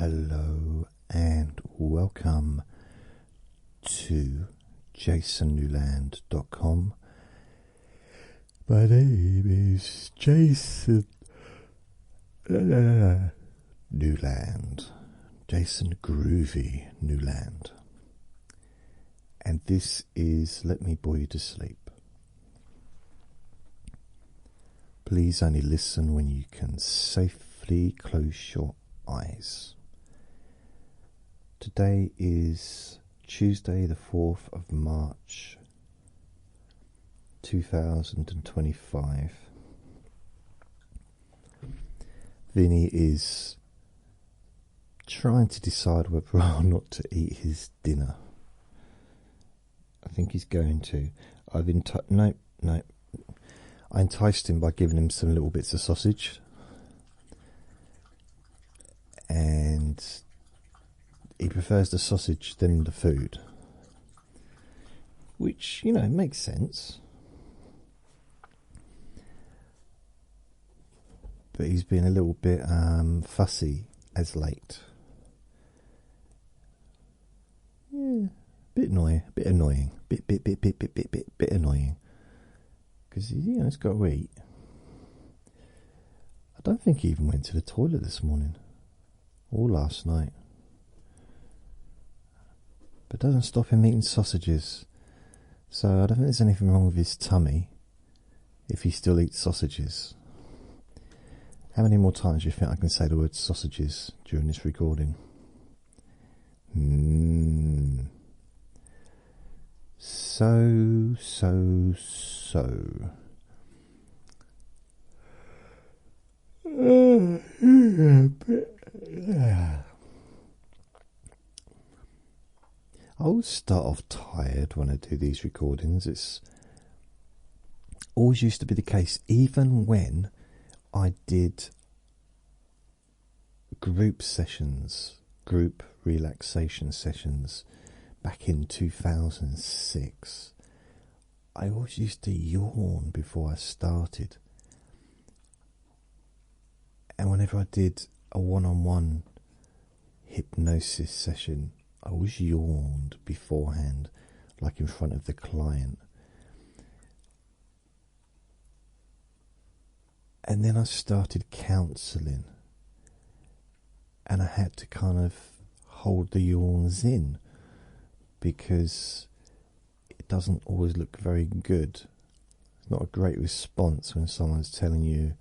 Hello and welcome to jasonnewland.com. My name is Jason Newland. Jason Groovy Newland. And this is Let Me Bore You to Sleep. Please only listen when you can safely close your eyes. Today is Tuesday the 4th of March 2025. Vinny is trying to decide whether or not to eat his dinner. I think he's going to. No. I enticed him by giving him some little bits of sausage, and he prefers the sausage than the food, which, makes sense. But he's been a little bit fussy as late. Yeah, bit annoying, bit annoying. Because, he's got to eat. I don't think he even went to the toilet this morning or last night. But it doesn't stop him eating sausages. So I don't think there's anything wrong with his tummy if he still eats sausages. How many more times do you think I can say the word sausages during this recording? So. I always start off tired when I do these recordings. It's always used to be the case, even when I did group relaxation sessions back in 2006. I always used to yawn before I started. And whenever I did a one-on-one hypnosis session, I always yawned beforehand, like in front of the client. And then I started counselling, and I had to kind of hold the yawns in, because it doesn't always look very good. It's not a great response when someone's telling you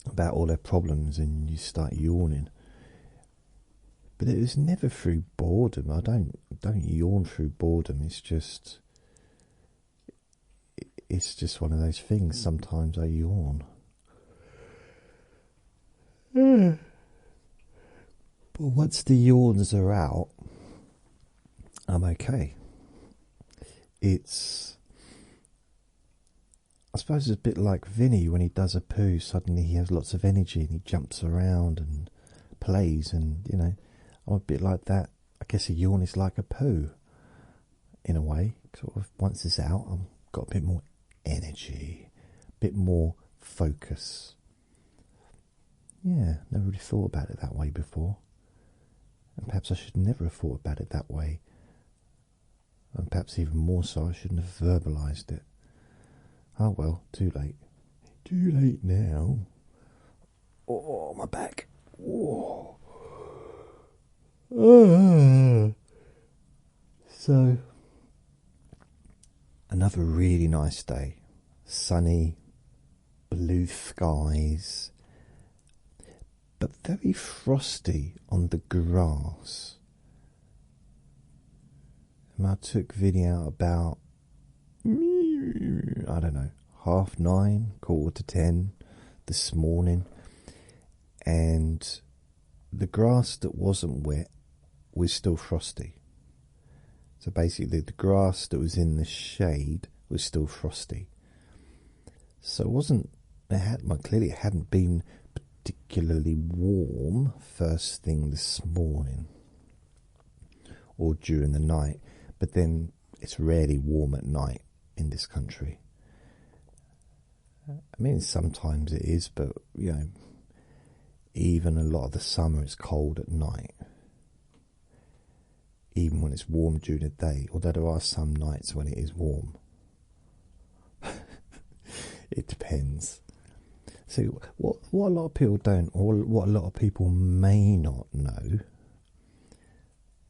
about all their problems and you start yawning. But it was never through boredom. I don't yawn through boredom. It's just one of those things. Sometimes I yawn. But once the yawns are out, I'm okay. I suppose it's a bit like Vinny when he does a poo. Suddenly he has lots of energy and he jumps around and plays, and I'm a bit like that. I guess a yawn is like a poo, in a way. Sort of once it's out, I've got a bit more energy, a bit more focus. Yeah, never really thought about it that way before. And perhaps I should never have thought about it that way. And perhaps even more so, I shouldn't have verbalised it. Oh well, too late. Too late now. Oh, my back. Oh. So, another really nice day. Sunny, blue skies, but very frosty on the grass. And I took Vinny out about, 9:30, 9:45 this morning, and the grass that wasn't wet was still frosty. So basically the grass that was in the shade was still frosty. So clearly it hadn't been particularly warm first thing this morning or during the night, but then it's rarely warm at night in this country. I mean, sometimes it is, but even a lot of the summer it's cold at night, even when it's warm during the day, although there are some nights when it is warm. It depends. So what a lot of people don't, or what a lot of people may not know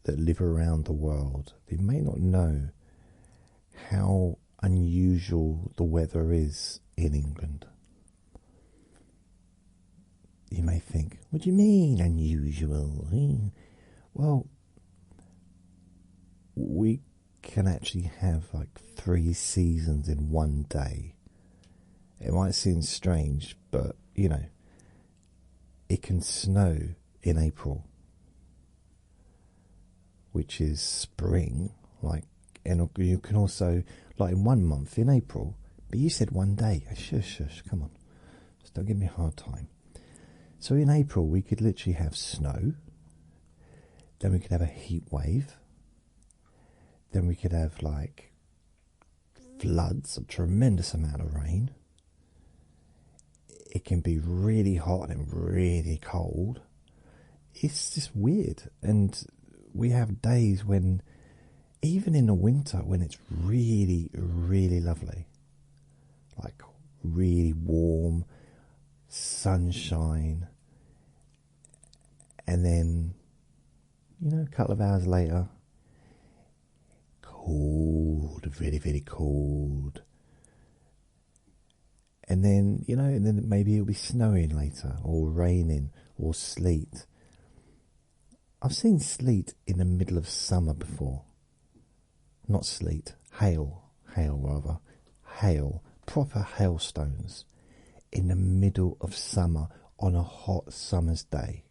that live around the world, they may not know how unusual the weather is in England. You may think, what do you mean unusual? Well, we can actually have like 3 seasons in one day. It might seem strange, but you know, it can snow in April, which is spring, like, and you can also, like in 1 month in April, but you said one day. Shush, come on. Just don't give me a hard time. So in April, we could literally have snow, then we could have a heat wave, then we could have like floods, a tremendous amount of rain. It can be really hot and really cold. It's just weird. And we have days when, even in the winter, when it's really, really lovely, like really warm, sunshine, and then, you know, a couple of hours later, cold, very, very cold. And then, you know, and then maybe it'll be snowing later, or raining, or sleet. I've seen sleet in the middle of summer before. Not sleet, hail rather. Hail, proper hailstones in the middle of summer on a hot summer's day.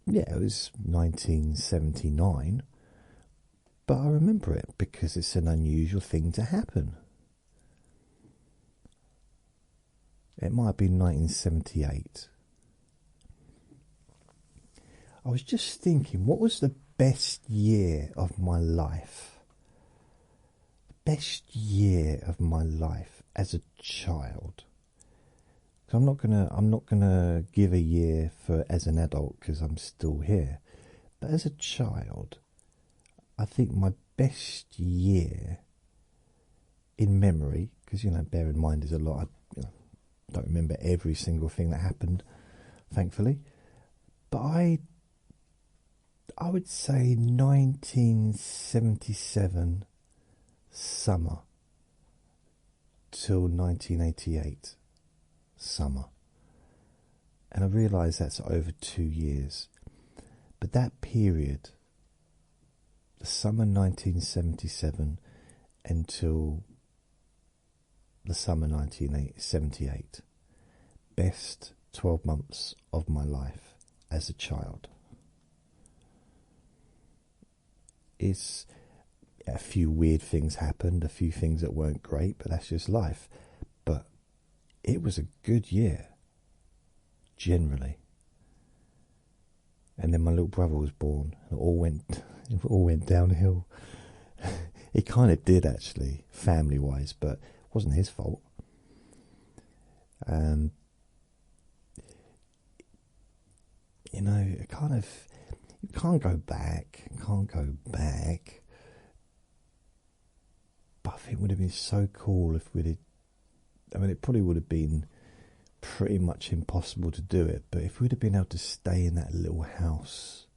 Yeah, it was 1979, but I remember it because it's an unusual thing to happen. It might have been 1978. I was just thinking, what was the best year of my life? Best year of my life as a child. So I'm not gonna give a year for as an adult because I'm still here. But as a child, I think my best year in memory, because you know, bear in mind, there's a lot. I don't remember every single thing that happened, thankfully. But I would say 1977 summer till 1988 summer. And I realise that's over 2 years. But that period, the summer 1977 until the summer 1978, best 12 months of my life as a child. It's a few weird things happened, a few things that weren't great, but that's just life. But it was a good year, generally. And then my little brother was born, and it all went downhill. It kind of did, actually, family-wise, but it wasn't his fault. You know, you can't go back. But I think it would have been so cool if we'd have, I mean, it probably would have been pretty much impossible to do it, but if we'd have been able to stay in that little house,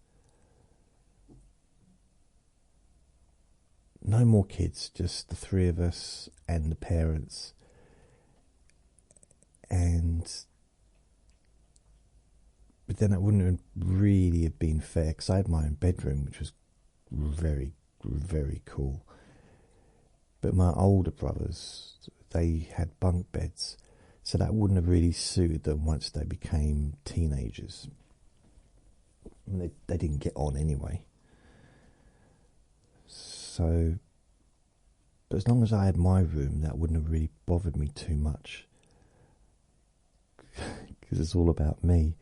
no more kids, just the three of us and the parents, but then it wouldn't really have been fair, because I had my own bedroom, which was very, very cool. But my older brothers, they had bunk beds, so that wouldn't have really suited them once they became teenagers. I mean, they didn't get on anyway. So, but as long as I had my room, that wouldn't have really bothered me too much, because it's all about me.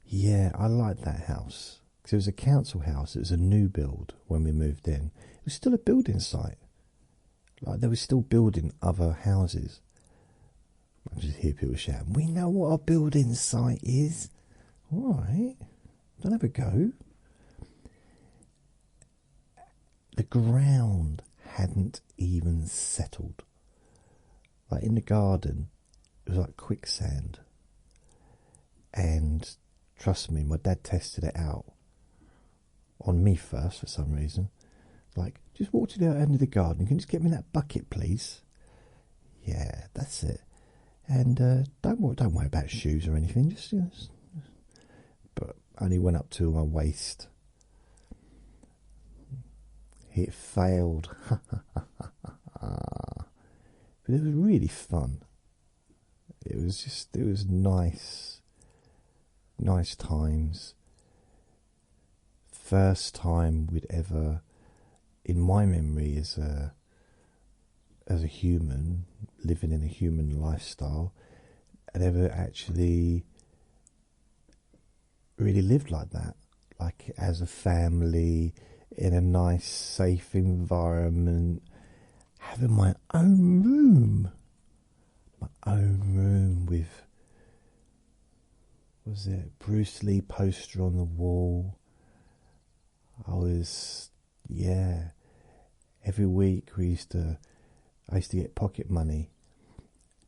Yeah, I liked that house, because it was a council house. It was a new build when we moved in. It was still a building site. Like, they were still building other houses. I just hear people shouting, "We know what our building site is." All right, don't have a go. The ground hadn't even settled. Like in the garden, it was like quicksand. And trust me, my dad tested it out on me first for some reason. Like, just walk to the end of the garden. Can you just get me that bucket, please? Yeah, that's it. And don't worry about shoes or anything. Just. But only went up to my waist. It failed. But it was really fun. It was nice times. First time we'd ever, in my memory as a human, living in a human lifestyle, had ever actually really lived like that. Like as a family, in a nice, safe environment, having my own room. My own room with, was it Bruce Lee poster on the wall? Every week I used to get pocket money,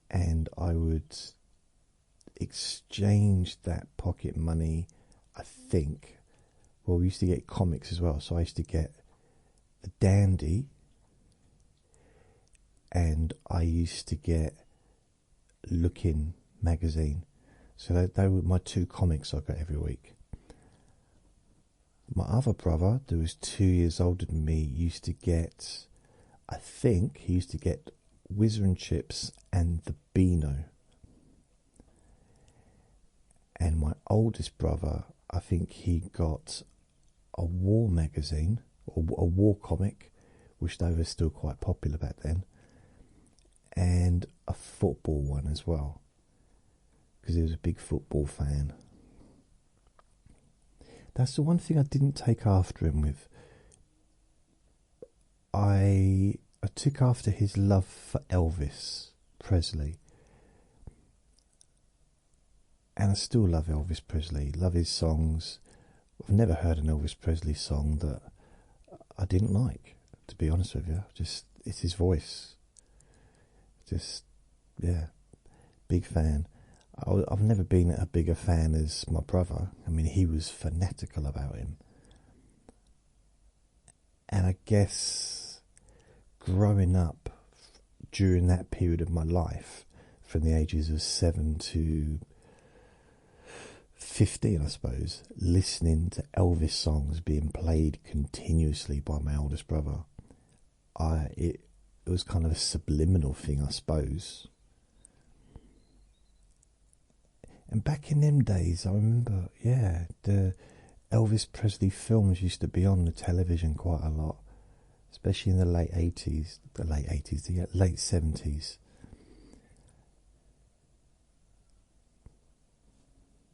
and I would exchange that pocket money, I think. Well, we used to get comics as well, so I used to get the Dandy, and I used to get Looking magazine. So they were my two comics I got every week. My other brother, who was 2 years older than me, used to get, I think he used to get Whizzer and Chips and the Beano. And my oldest brother, I think he got a war magazine, or a war comic, which they were still quite popular back then, and a football one as well, because he was a big football fan. That's the one thing I didn't take after him with. I took after his love for Elvis Presley. And I still love Elvis Presley, love his songs. I've never heard an Elvis Presley song that I didn't like, to be honest with you. Just, it's his voice. Big fan. I've never been a bigger fan as my brother. I mean, he was fanatical about him. And I guess growing up during that period of my life, from the ages of 7 to 15, I suppose, listening to Elvis songs being played continuously by my oldest brother, it was kind of a subliminal thing, I suppose. And back in them days, I remember, the Elvis Presley films used to be on the television quite a lot, especially in the late 70s.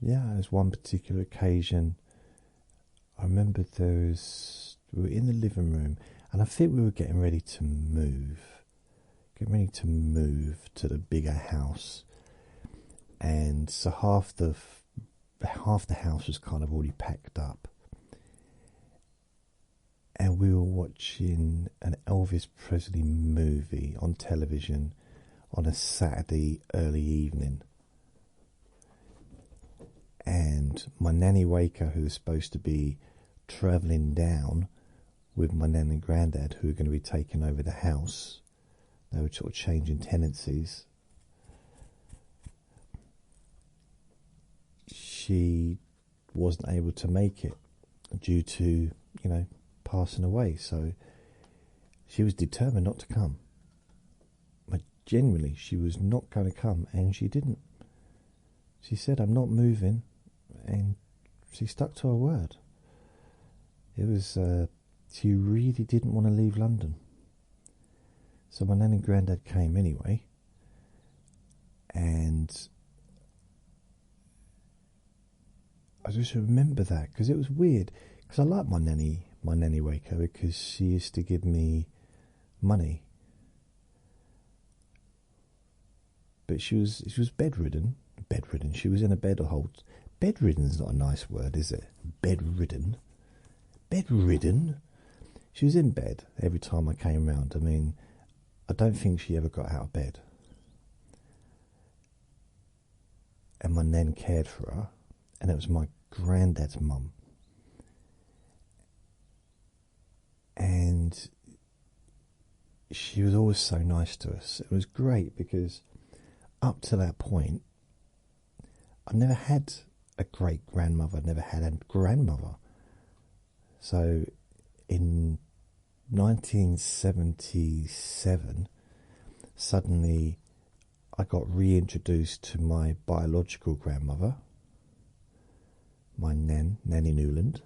Yeah, there's one particular occasion. I remember we were in the living room, and I think we were getting ready to move to the bigger house. And so half the house was kind of already packed up, and we were watching an Elvis Presley movie on television on a Saturday early evening. And my nanny Waker, who was supposed to be travelling down with my nan and granddad, who were going to be taking over the house, they were sort of changing tenancies. She wasn't able to make it due to, passing away. So she was determined not to come. But genuinely, she was not going to come, and she didn't. She said, "I'm not moving," and she stuck to her word. It was, she really didn't want to leave London. So my nan and granddad came anyway, and I just remember that because it was weird. Because I like my nanny Waker, because she used to give me money. but she was bedridden. Bedridden. She was in a bed a whole. Bedridden's not a nice word, is it? Bedridden. Bedridden. She was in bed every time I came round. I mean, I don't think she ever got out of bed. And my nan cared for her, and it was my granddad's mum. And she was always so nice to us. It was great because up to that point, I never had a great grandmother. I never had a grandmother. So in 1977, suddenly I got reintroduced to my biological grandmother, my Nanny Newland,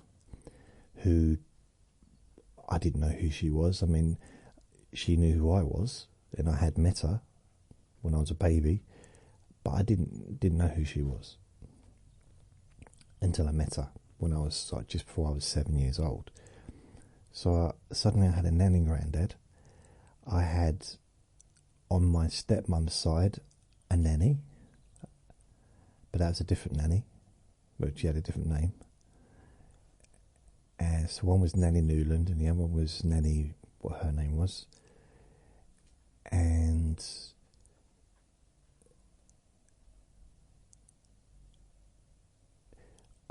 who I didn't know who she was. I mean, she knew who I was, and I had met her when I was a baby, but I didn't know who she was until I met her when I was like just before I was 7 years old. So suddenly I had a nanny granddad. I had on my stepmom's side a nanny, but that was a different nanny, but she had a different name. So one was Nanny Newland and the other one was Nanny, what her name was. And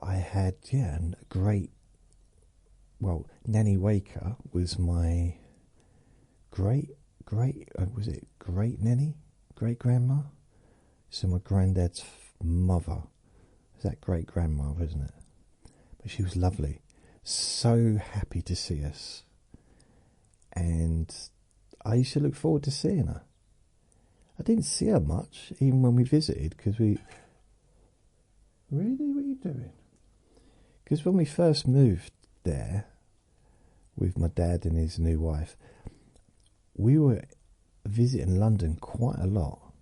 I had, a great, well, Nanny Waker was my great nanny, great grandma? So my granddad's mother. Is that great grandmother, isn't it? But she was lovely. So happy to see us. And I used to look forward to seeing her. I didn't see her much, even when we visited, because we... Really? What are you doing? Because when we first moved there, with my dad and his new wife, we were visiting London quite a lot.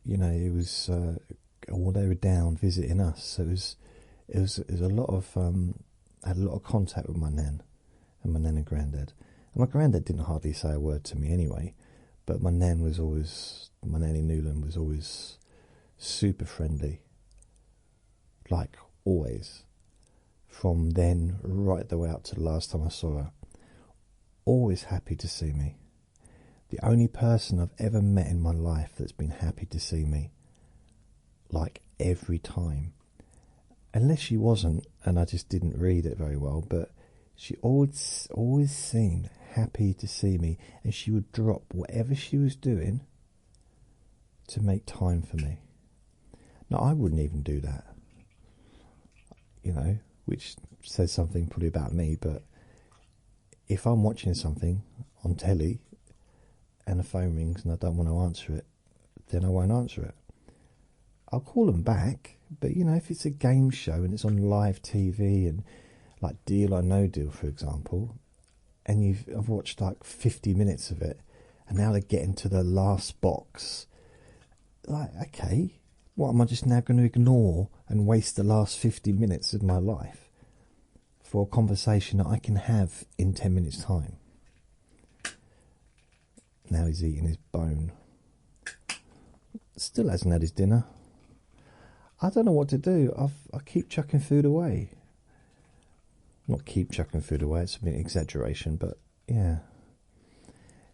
You know, it was... well, they were down visiting us, so it was a lot of... I had a lot of contact with my nan and granddad. And my granddad didn't hardly say a word to me anyway, but my Nanny Newland was always super friendly, like always, from then right the way up to the last time I saw her. Always happy to see me. The only person I've ever met in my life that's been happy to see me, like every time, unless she wasn't and I just didn't read it very well, but she always seemed happy to see me, and she would drop whatever she was doing to make time for me. Now, I wouldn't even do that, you know, which says something probably about me, but if I'm watching something on telly and the phone rings and I don't want to answer it, then I won't answer it. I'll call them back, but, you know, if it's a game show and it's on live TV and like Deal or No Deal, for example, and I've watched like 50 minutes of it, and now they're getting to the last box. Like, okay, what am I just now going to ignore and waste the last 50 minutes of my life for a conversation that I can have in 10 minutes' time? Now he's eating his bone. Still hasn't had his dinner. I don't know what to do. I keep chucking food away. Not keep chucking food away, it's a bit exaggeration, but yeah.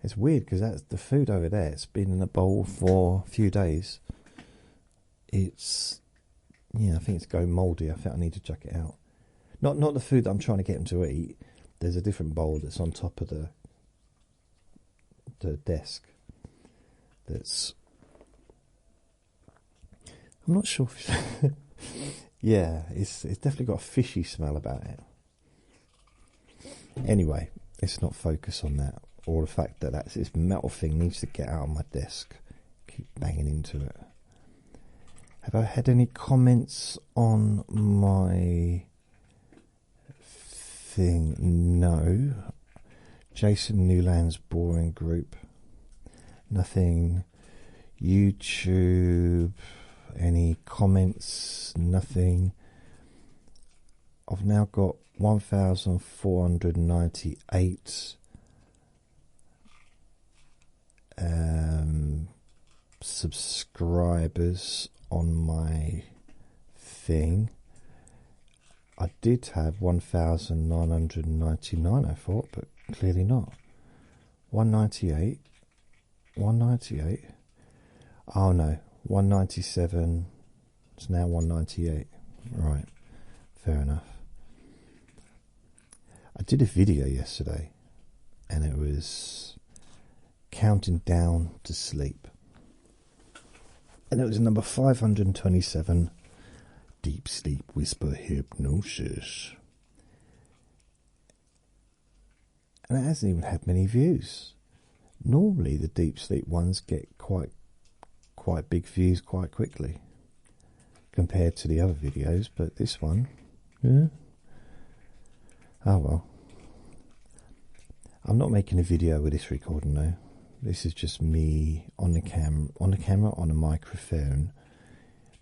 It's weird because that's the food over there. It's been in a bowl for a few days. It's, yeah, I think it's going mouldy. I think I need to chuck it out. Not the food that I'm trying to get him to eat. There's a different bowl that's on top of the desk. That's, I'm not sure. Yeah, it's definitely got a fishy smell about it. Anyway, let's not focus on that, or the fact that this metal thing needs to get out of my desk. Keep banging into it. Have I had any comments on my thing? No. Jason Newland's boring group. Nothing. YouTube. Any comments? Nothing. I've now got 1,498 subscribers on my thing. I did have 1,999, I thought, but clearly not. 198. 198. Oh no, 197. It's now 198. Right, fair enough. I did a video yesterday, and it was counting down to sleep. And it was number 527, Deep Sleep Whisper Hypnosis. And it hasn't even had many views. Normally the deep sleep ones get quite big views quite quickly compared to the other videos, but this one, yeah. Oh well. I'm not making a video with this recording though. This is just me on the camera, on a microphone,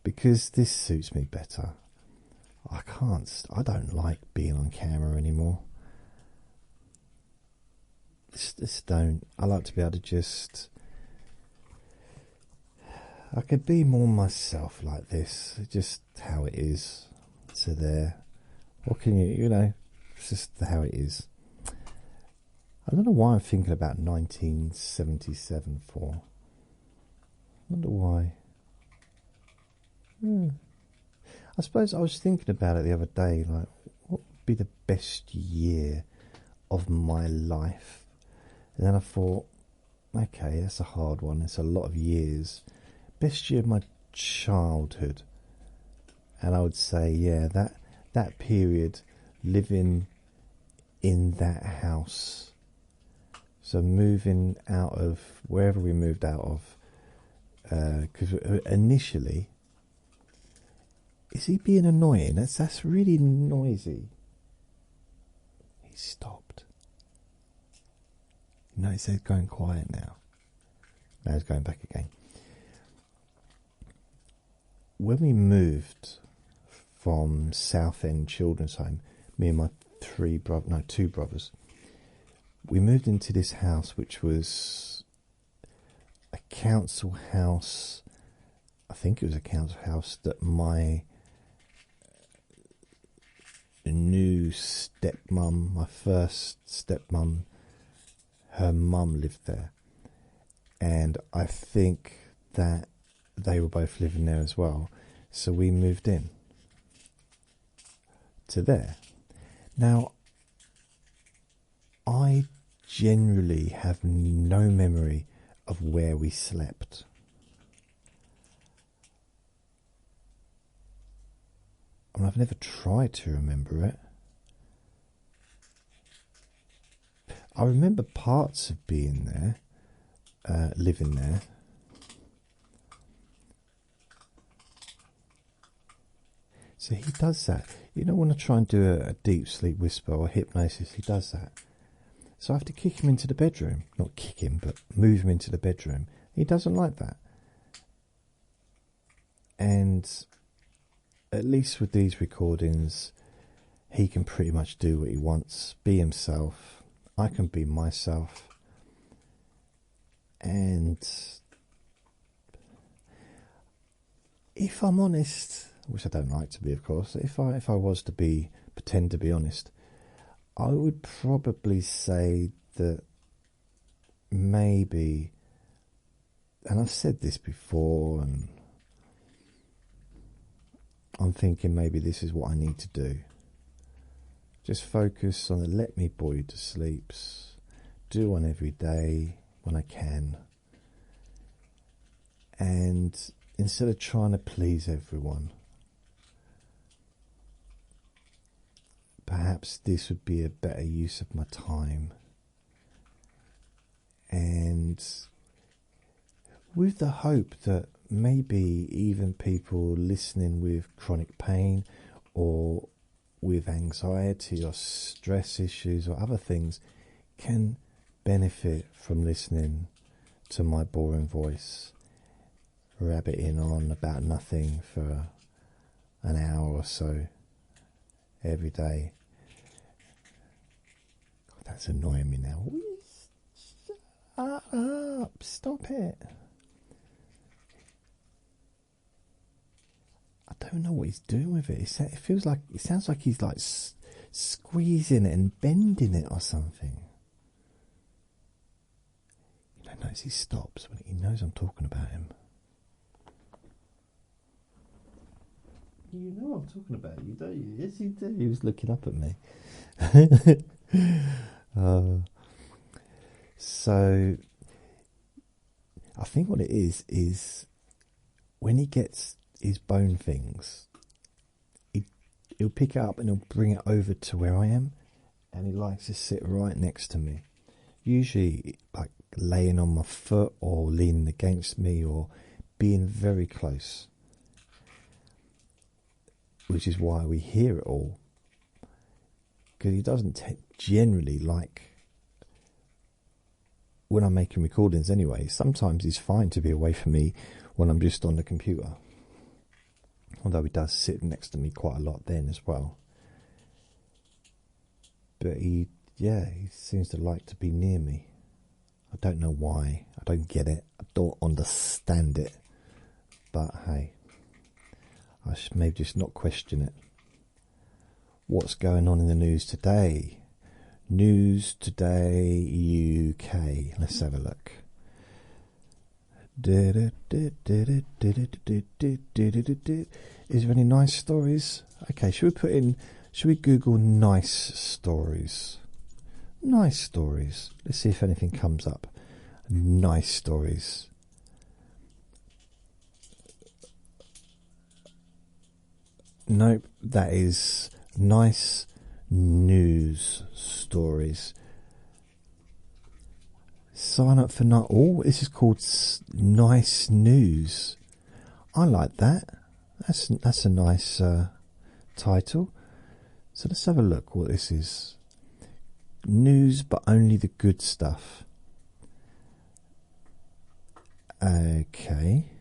because this suits me better. I don't like being on camera anymore. Just don't. I like to be able to just, I could be more myself like this, just how it is. So there. What can you know, it's just how it is. I don't know why I'm thinking about 1977 for. I wonder why. I suppose I was thinking about it the other day, like, what would be the best year of my life? And then I thought, okay, that's a hard one. It's a lot of years. Best year of my childhood. And I would say, yeah, that period, living in that house. So moving out of wherever we moved out of, because initially, is he being annoying? That's really noisy. He stopped. No, he said going quiet now. Now he's going back again. When we moved from Southend Children's Home, me and my two brothers, we moved into this house, which was a council house. I think it was a council house that my new stepmum, my first stepmum, her mum lived there. And I think that they were both living there as well. So we moved in to there. Now, I generally have no memory of where we slept. I mean, I've never tried to remember it. I remember parts of being there, living there. So he does that. You know, when I try and do a deep sleep whisper or hypnosis, he does that. So I have to kick him into the bedroom. Not kick him, but move him into the bedroom. He doesn't like that. And at least with these recordings, he can pretty much do what he wants, be himself. I can be myself. And if I'm honest, which I don't like to be, of course, if I was to pretend to be honest, I would probably say that maybe, and I've said this before, and I'm thinking maybe this is what I need to do. Just focus on the let me bore you to sleeps. Do one every day when I can. And instead of trying to please everyone, perhaps this would be a better use of my time. And with the hope that maybe even people listening with chronic pain or with anxiety or stress issues or other things can benefit from listening to my boring voice rabbiting on about nothing for an hour or so every day. God, that's annoying me now. up! Stop it! I don't know what he's doing with it. It feels like, it sounds like he's like squeezing it and bending it or something. You don't notice he stops when he knows I'm talking about him. You know I'm talking about you, don't you? Yes, you do. He was looking up at me. So I think what it is when he gets his bone things, he'll pick it up and he'll bring it over to where I am, and he likes to sit right next to me. Usually like laying on my foot or leaning against me or being very close, which is why we hear it all, because he doesn't generally like when I'm making recordings anyway. Sometimes he's fine to be away from me when I'm just on the computer, although he does sit next to me quite a lot then as well. But he seems to like to be near me. I don't know why. I don't get it. I don't understand it. But hey, I should maybe just not question it. What's going on in the news today? News Today UK. Let's have a look. Is there any nice stories? Okay, should we Google nice stories? Nice stories. Let's see if anything comes up. Nice stories. Nope, that is nice news stories. Sign up for night. Oh, this is called nice news. I like that. That's a nice title. So let's have a look what this is. News, but only the good stuff. Okay.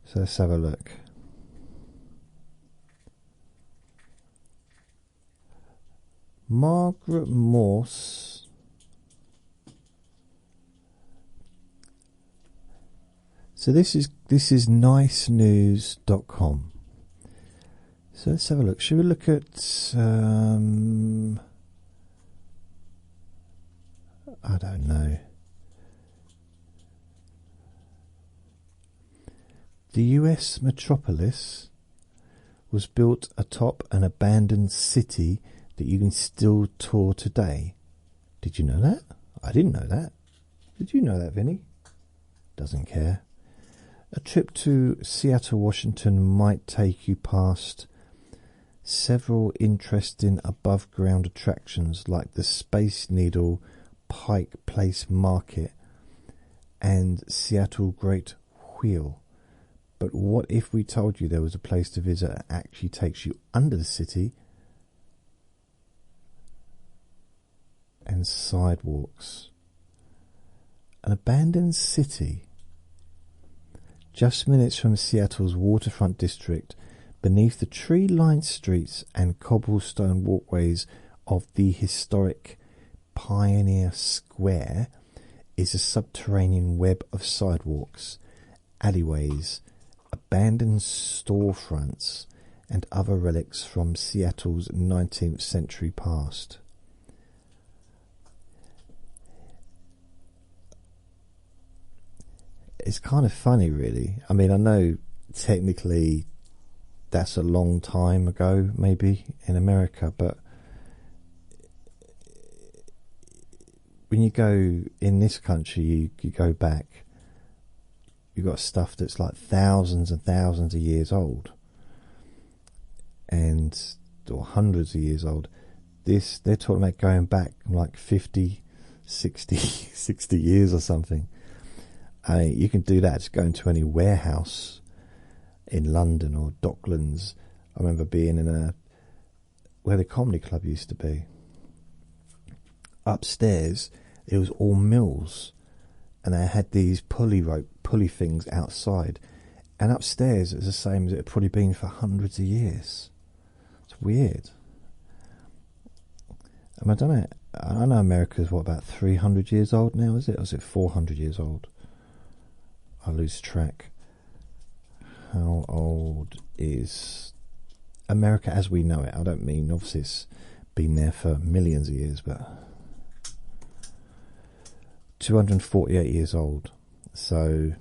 So let's have a look. Margaret Morse. So this is nicenews.com. So let's have a look. Should we look at I don't know. The US metropolis was built atop an abandoned city that you can still tour today. Did you know that? I didn't know that. Did you know that, Vinny? Doesn't care. A trip to Seattle, Washington might take you past several interesting above-ground attractions like the Space Needle Pike Place Market and Seattle Great Wheel. But what if we told you there was a place to visit that actually takes you under the city and sidewalks? An abandoned city just minutes from Seattle's waterfront district, beneath the tree-lined streets and cobblestone walkways of the historic Pioneer Square, is a subterranean web of sidewalks, alleyways, abandoned storefronts, and other relics from Seattle's 19th century past. It's kind of funny, really. I mean, I know technically that's a long time ago, maybe, in America, but when you go in this country, you go back, you've got stuff that's like thousands and thousands of years old, or hundreds of years old. They're talking about going back like 50, 60 years or something. I mean, you can do that. Just go into any warehouse in London or Docklands. I remember being in where the comedy club used to be. Upstairs, it was all mills, and they had these pulley things outside. And upstairs, it was the same as it had probably been for hundreds of years. It's weird. I don't know. I know America's what, about 300 years old now, is it? Or is it 400 years old? I lose track. How old is America as we know it? I don't mean, obviously it's been there for millions of years, but 248 years old. So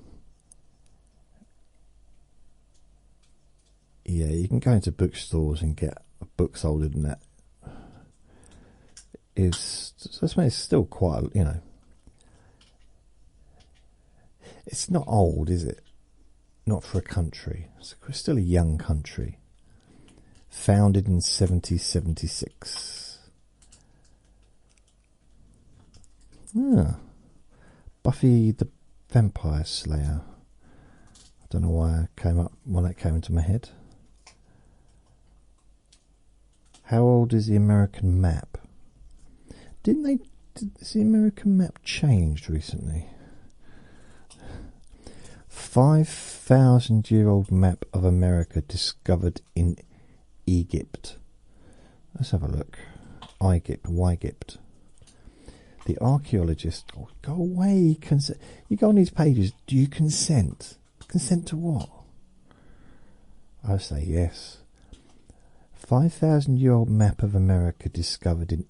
yeah, you can go into bookstores and get books older than that. It's still quite, it's not old, is it? Not for a country. It's still a young country. Founded in 1776. Buffy the Vampire Slayer. I don't know why that came into my head. How old is the American map? Has the American map changed recently? 5,000-year-old map of America discovered in Egypt. Let's have a look. Egypt. The archaeologist. Oh, go away. You go on these pages. Do you consent? Consent to what? I say yes. 5,000-year-old map of America discovered in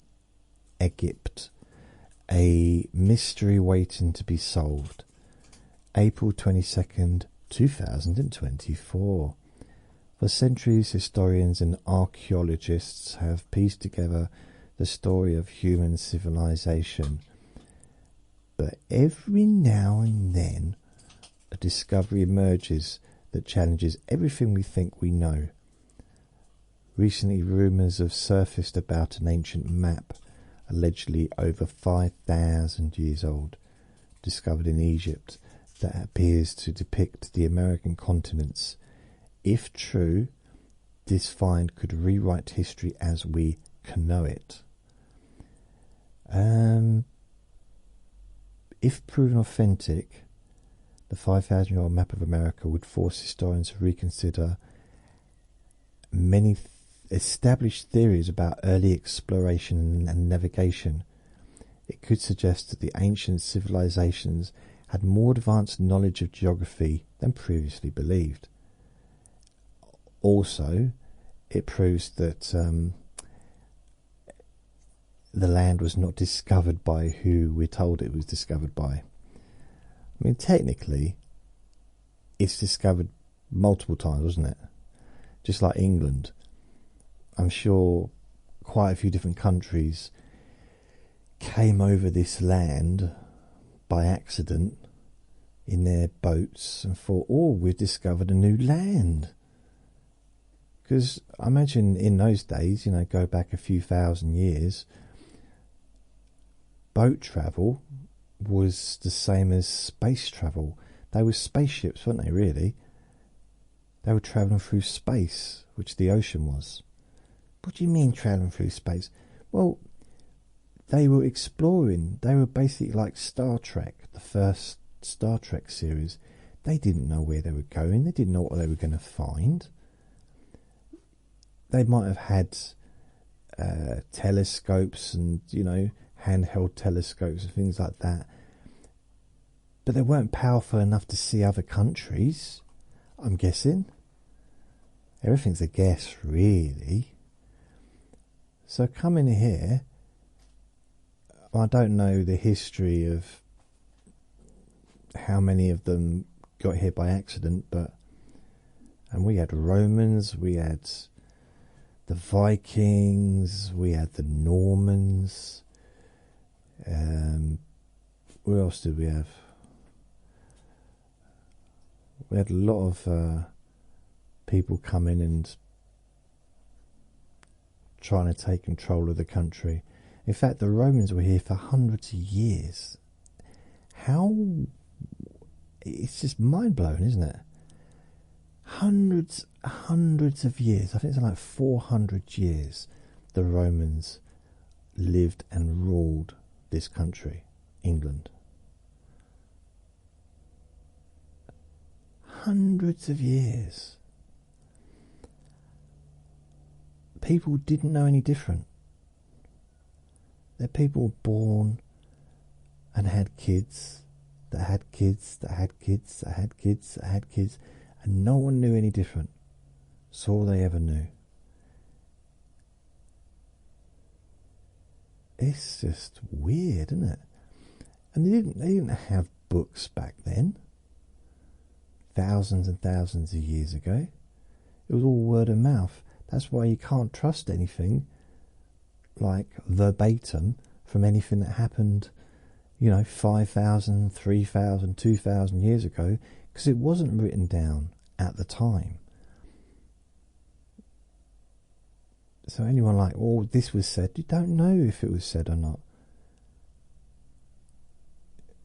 Egypt. A mystery waiting to be solved. April 22nd, 2024. For centuries, historians and archaeologists have pieced together the story of human civilization. But every now and then, a discovery emerges that challenges everything we think we know. Recently, rumours have surfaced about an ancient map, allegedly over 5,000 years old, discovered in Egypt, that appears to depict the American continents. If true, this find could rewrite history as we can know it. If proven authentic, the 5,000-year-old map of America would force historians to reconsider many established theories about early exploration and navigation. It could suggest that the ancient civilizations had more advanced knowledge of geography than previously believed. Also, it proves that the land was not discovered by who we're told it was discovered by. I mean, technically, it's discovered multiple times, wasn't it? Just like England. I'm sure quite a few different countries came over this land by accident in their boats and thought, oh, we've discovered a new land. Because I imagine in those days, go back a few thousand years, boat travel was the same as space travel. They were spaceships, weren't they, really? They were travelling through space, which the ocean was. What do you mean travelling through space? Well, they were exploring. They were basically like Star Trek, the first Star Trek series. They didn't know where they were going. They didn't know what they were going to find. They might have had telescopes and, handheld telescopes and things like that. But they weren't powerful enough to see other countries, I'm guessing. Everything's a guess, really. So coming here, I don't know the history of how many of them got here by accident, and we had Romans, we had the Vikings, we had the Normans. What else did we have? We had a lot of people come in and trying to take control of the country. In fact, the Romans were here for hundreds of years. It's just mind-blowing, isn't it? Hundreds of years. I think it's like 400 years the Romans lived and ruled this country, England. Hundreds of years. People didn't know any different. They're people who were born and had kids, that had kids, that had kids, that had kids, that had kids, and no one knew any different. It's all they ever knew. It's just weird, isn't it? And they didn't have books back then. Thousands and thousands of years ago. It was all word of mouth. That's why you can't trust anything like verbatim from anything that happened, 5,000, 3,000, 2,000 years ago, because it wasn't written down at the time. So anyone like, oh, this was said, you don't know if it was said or not.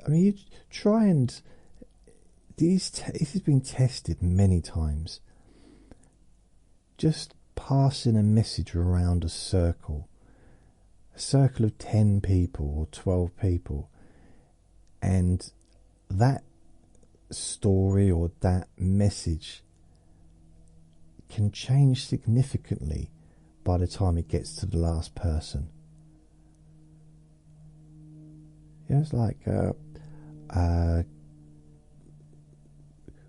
I mean, you try and... this has been tested many times. Just passing a message around a circle of 10 people or 12 people, and that story or that message can change significantly by the time it gets to the last person. It's like,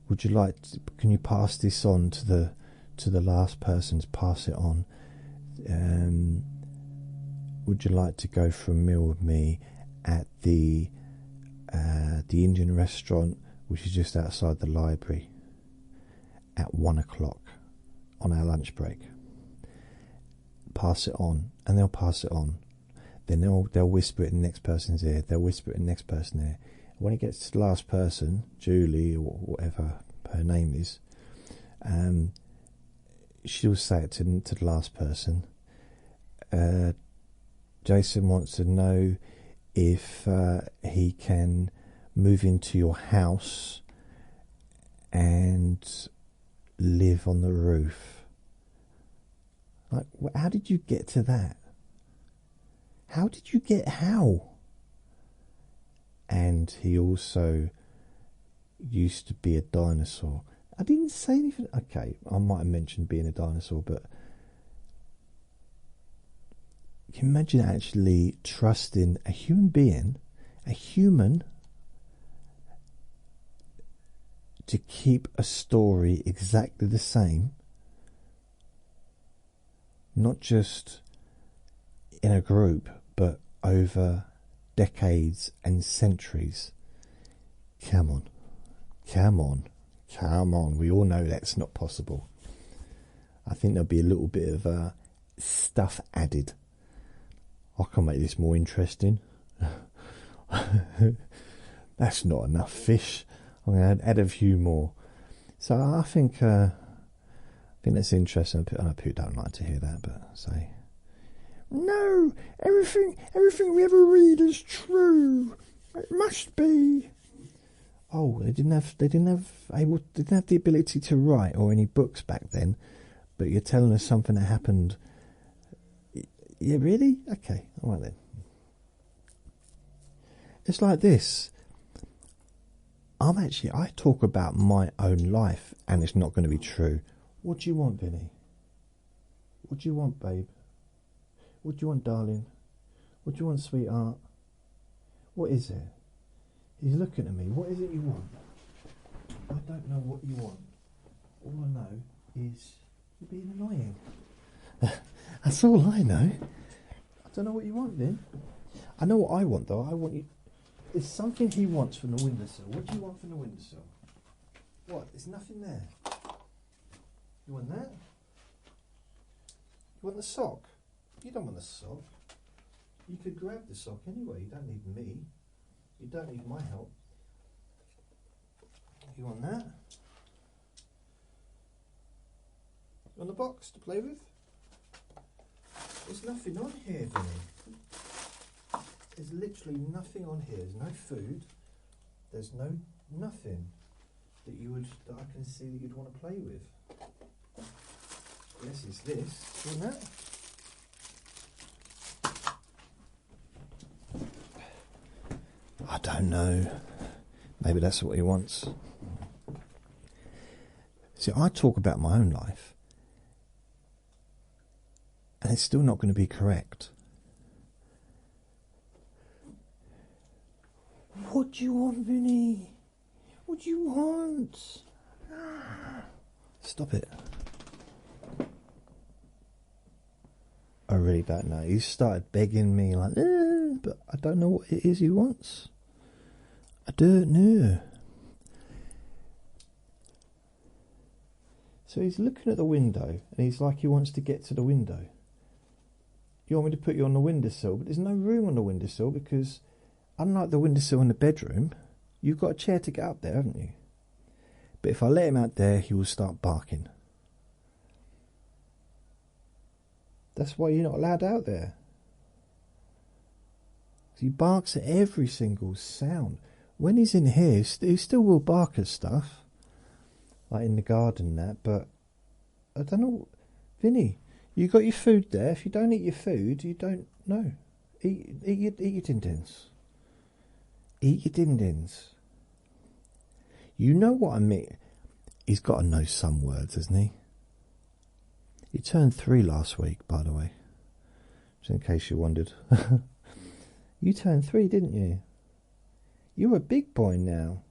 would you like to, can you pass this on to the last person to pass it on? Would you like to go for a meal with me at the Indian restaurant, which is just outside the library, at 1 o'clock on our lunch break? Pass it on, and they'll pass it on. Then they'll whisper it in the next person's ear. They'll whisper it in the next person's ear. When it gets to the last person, Julie or whatever her name is, she'll say it to the last person. Jason wants to know if he can move into your house and live on the roof. Like, how did you get to that? How? And he also used to be a dinosaur. I didn't say anything. Okay, I might have mentioned being a dinosaur, but can you imagine actually trusting a human being, to keep a story exactly the same, not just in a group, but over decades and centuries? Come on. We all know that's not possible. I think there'll be a little bit of stuff added. I can make this more interesting. That's not enough fish. I'm going to add a few more. So I think that's interesting. I know people don't like to hear that, but say, no, everything we ever read is true. It must be. Oh, they didn't have the ability to write or any books back then, but you're telling us something that happened. Yeah, really? Okay, all right then. It's like this. I talk about my own life, and it's not going to be true. What do you want, Vinny? What do you want, babe? What do you want, darling? What do you want, sweetheart? What is it? He's looking at me. What is it you want? I don't know what you want. All I know is you're being annoying. That's all I know. I don't know what you want, Vin. I know what I want, though. I want you... There's something he wants from the windowsill. What do you want from the windowsill? What? There's nothing there. You want that? You want the sock? You don't want the sock. You could grab the sock anyway. You don't need me. You don't need my help. You want that? You want the box to play with? There's nothing on here, Vinny. There's literally nothing on here. There's no food. There's nothing that I can see that you'd want to play with. Yes, it's this. You want that? I don't know. Maybe that's what he wants. See, I talk about my own life, and it's still not going to be correct. What do you want, Vinny? What do you want? Stop it. I really don't know. He started begging me like, but I don't know what it is he wants. I don't know. So he's looking at the window and he's like he wants to get to the window. You want me to put you on the windowsill, but there's no room on the windowsill because unlike the windowsill in the bedroom, you've got a chair to get up there, haven't you? But if I let him out there, he will start barking. That's why you're not allowed out there. He barks at every single sound. When he's in here, he still will bark at stuff, like in the garden and that, but I don't know. Vinny, you got your food there. If you don't eat your food, you don't know. Eat your din-dins. Eat your din-dins. You know what I mean. He's got to know some words, hasn't he? He turned 3 last week, by the way. Just in case you wondered. You turned 3, didn't you? You're a big boy now.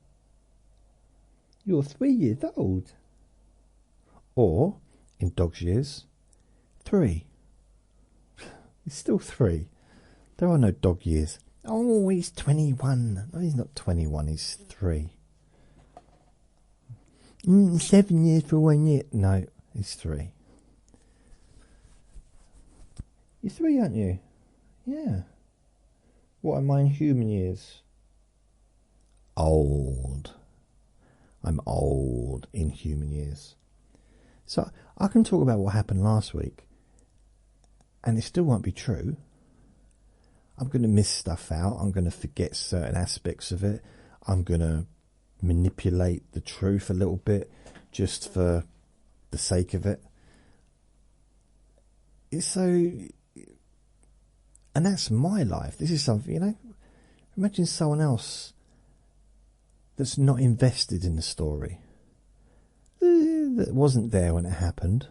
You're 3 years old. Or, in dog's years, 3. He's still 3. There are no dog years. Oh, he's 21. No, he's not 21, he's 3. 7 years for 1 year. No, he's 3. You're 3, aren't you? Yeah. What am I in human years? Old. I'm old in human years. So I can talk about what happened last week and it still won't be true. I'm going to miss stuff out. I'm going to forget certain aspects of it. I'm going to manipulate the truth a little bit just for the sake of it. So, and that's my life. This is something, you know, imagine someone else that's not invested in the story, that wasn't there when it happened,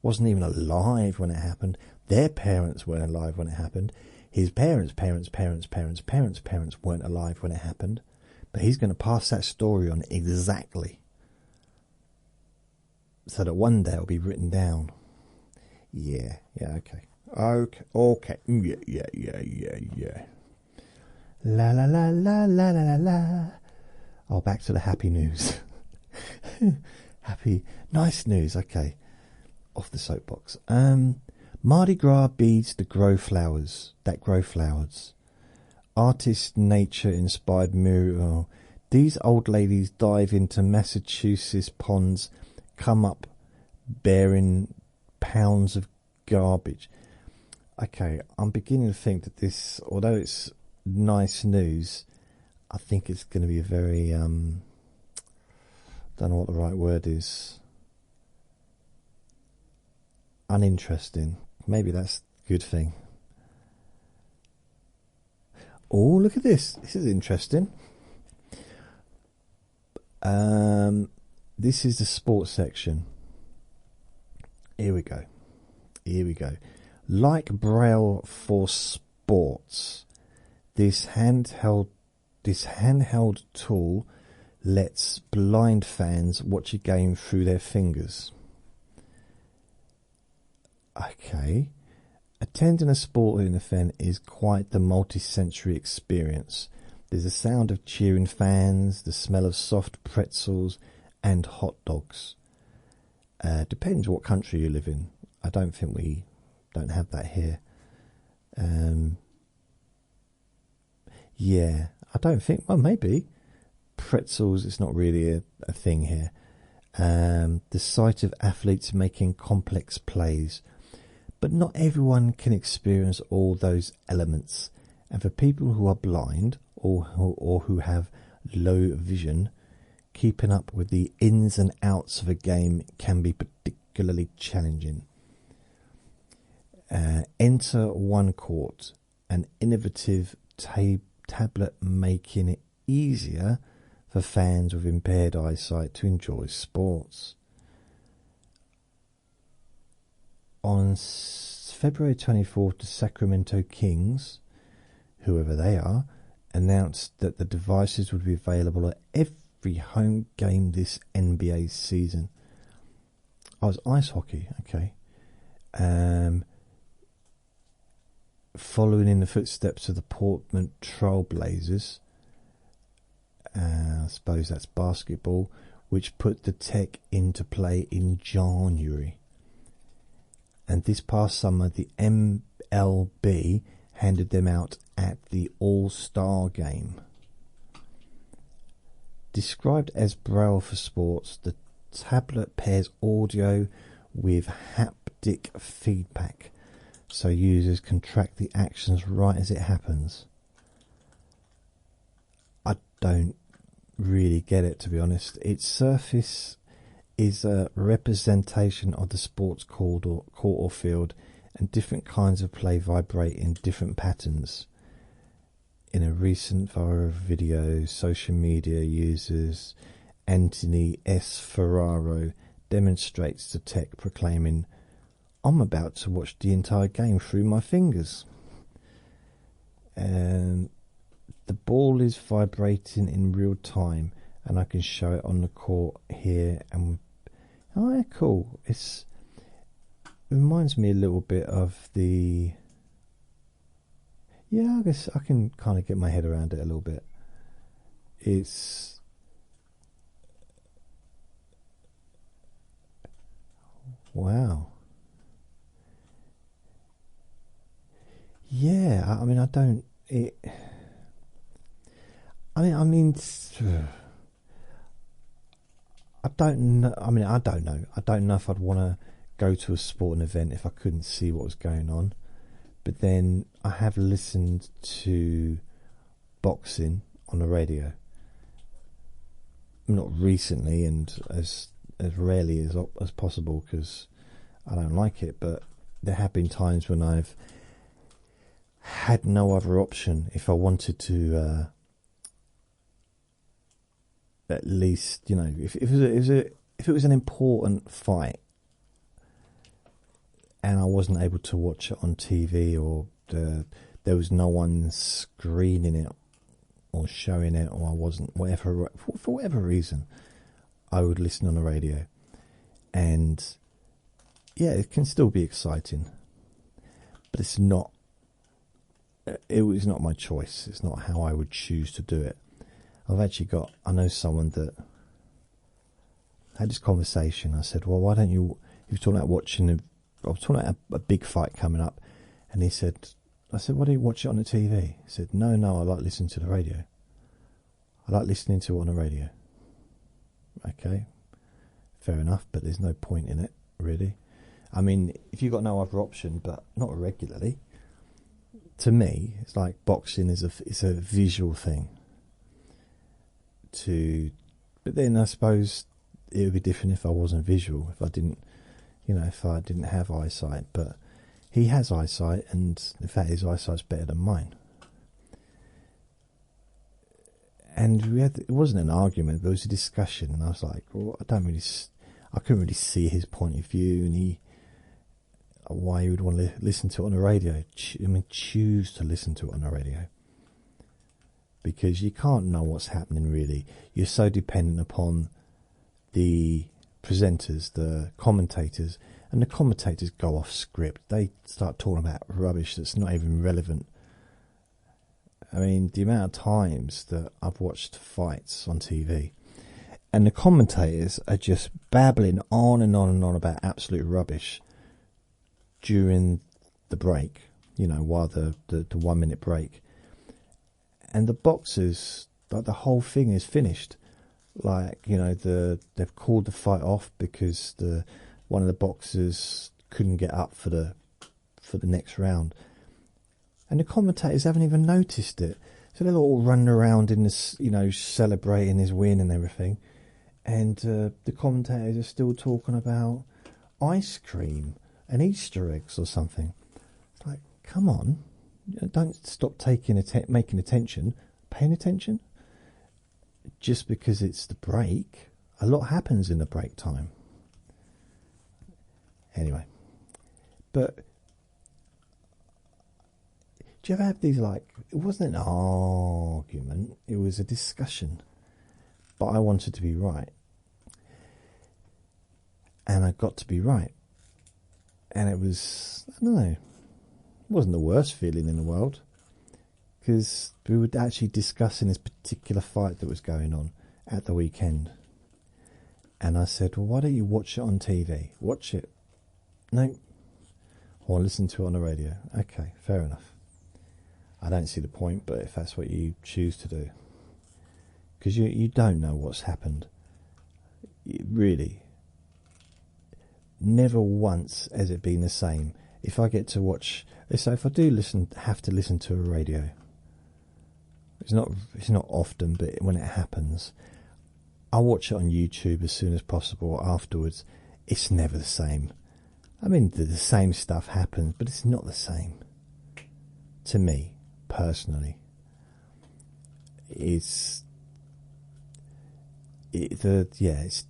wasn't even alive when it happened. Their parents weren't alive when it happened. His parents' parents' weren't alive when it happened. But he's going to pass that story on exactly, so that one day it'll be written down. Yeah, okay. Yeah. La la la la la la la. Oh, back to the happy news. Nice news. Okay, off the soapbox. Mardi Gras beads that grow flowers. Artist nature inspired mural. These old ladies dive into Massachusetts ponds, come up bearing pounds of garbage. Okay, I'm beginning to think that this, although it's nice news, I think it's going to be a very don't know what the right word is. Uninteresting. Maybe that's a good thing. Oh, look at this. This is interesting. This is the sports section. Here we go. Like Braille for sports, this handheld tool lets blind fans watch a game through their fingers. Okay. Attending a sporting event is quite the multi-sensory experience. There's a sound of cheering fans, the smell of soft pretzels and hot dogs. Depends what country you live in. I don't think we don't have that here. Yeah, I don't think, well, maybe. Pretzels, it's not really a thing here. The sight of athletes making complex plays. But not everyone can experience all those elements. And for people who are blind or who have low vision, keeping up with the ins and outs of a game can be particularly challenging. Enter One Court, an innovative tablet making it easier for fans with impaired eyesight to enjoy sports. On February 24th, the Sacramento Kings, whoever they are, announced that the devices would be available at every home game this NBA season. Oh, it's ice hockey, okay. Following in the footsteps of the Portland Trail Blazers, I suppose that's basketball, which put the tech into play in January. And this past summer, the MLB handed them out at the All-Star Game. Described as Braille for sports, the tablet pairs audio with haptic feedback, so users can track the actions right as it happens. I don't really get it, to be honest. Its surface is a representation of the sports court or field, and different kinds of play vibrate in different patterns. In a recent viral video, social media users Anthony S. Ferraro demonstrates the tech, proclaiming, "I'm about to watch the entire game through my fingers." And the ball is vibrating in real time, and I can show it on the court here. And oh, yeah, cool. It reminds me a little bit of the. Yeah, I guess I can kind of get my head around it a little bit. It's. Wow. Yeah, I mean, I don't. I mean, I don't know. I mean, I don't know. I don't know if I'd want to go to a sporting event if I couldn't see what was going on. But then I have listened to boxing on the radio. Not recently, and as rarely as possible, because I don't like it. But there have been times when I've had no other option if I wanted to. At least, you know, if it was an important fight, and I wasn't able to watch it on TV, or there was no one screening it or showing it, or I wasn't, whatever, for whatever reason, I would listen on the radio. And yeah, it can still be exciting, but it's not. It was not my choice. It's not how I would choose to do it. I know someone that had this conversation. I said, well, why don't you, he was talking about I was talking about a big fight coming up, and I said, why don't you watch it on the TV? He said, no, I like listening to the radio. I like listening to it on the radio. Okay, fair enough, but there's no point in it, really. I mean, if you've got no other option, but not regularly, to me, it's like boxing is a visual thing. But then I suppose it would be different if I wasn't visual, if I didn't have eyesight. But he has eyesight, and in fact his eyesight's better than mine. And it wasn't an argument, but it was a discussion, and I was like, well, I couldn't really see his point of view, and why he would want to listen to it on the radio. Choose to listen to it on the radio. Because you can't know what's happening, really. You're so dependent upon the presenters, the commentators, and the commentators go off script. They start talking about rubbish that's not even relevant. I mean, the amount of times that I've watched fights on TV, and the commentators are just babbling on and on and on about absolute rubbish during the break, while the 1 minute break. And the boxers, like, the whole thing is finished. Like, they've called the fight off because one of the boxers couldn't get up for the next round, and the commentators haven't even noticed it. So they're all running around in this, celebrating his win and everything, and the commentators are still talking about ice cream and Easter eggs or something. It's like, come on. Don't stop paying attention. Just because it's the break. A lot happens in the break time. Anyway, but Do you ever have these, like, it wasn't an argument, it was a discussion, but I wanted to be right. And I got to be right. And it was, I don't know, it wasn't the worst feeling in the world, because we were actually discussing this particular fight that was going on at the weekend. And I said, well, why don't you watch it on TV? Watch it. No. Or listen to it on the radio. Okay, fair enough. I don't see the point, but if that's what you choose to do. Because you don't know what's happened. Really. Never once has it been the same. If I get to watch... So if I do have to listen to a radio... It's not often, but when it happens... I'll watch it on YouTube as soon as possible afterwards. It's never the same. I mean, the same stuff happens, but it's not the same. To me, personally. It's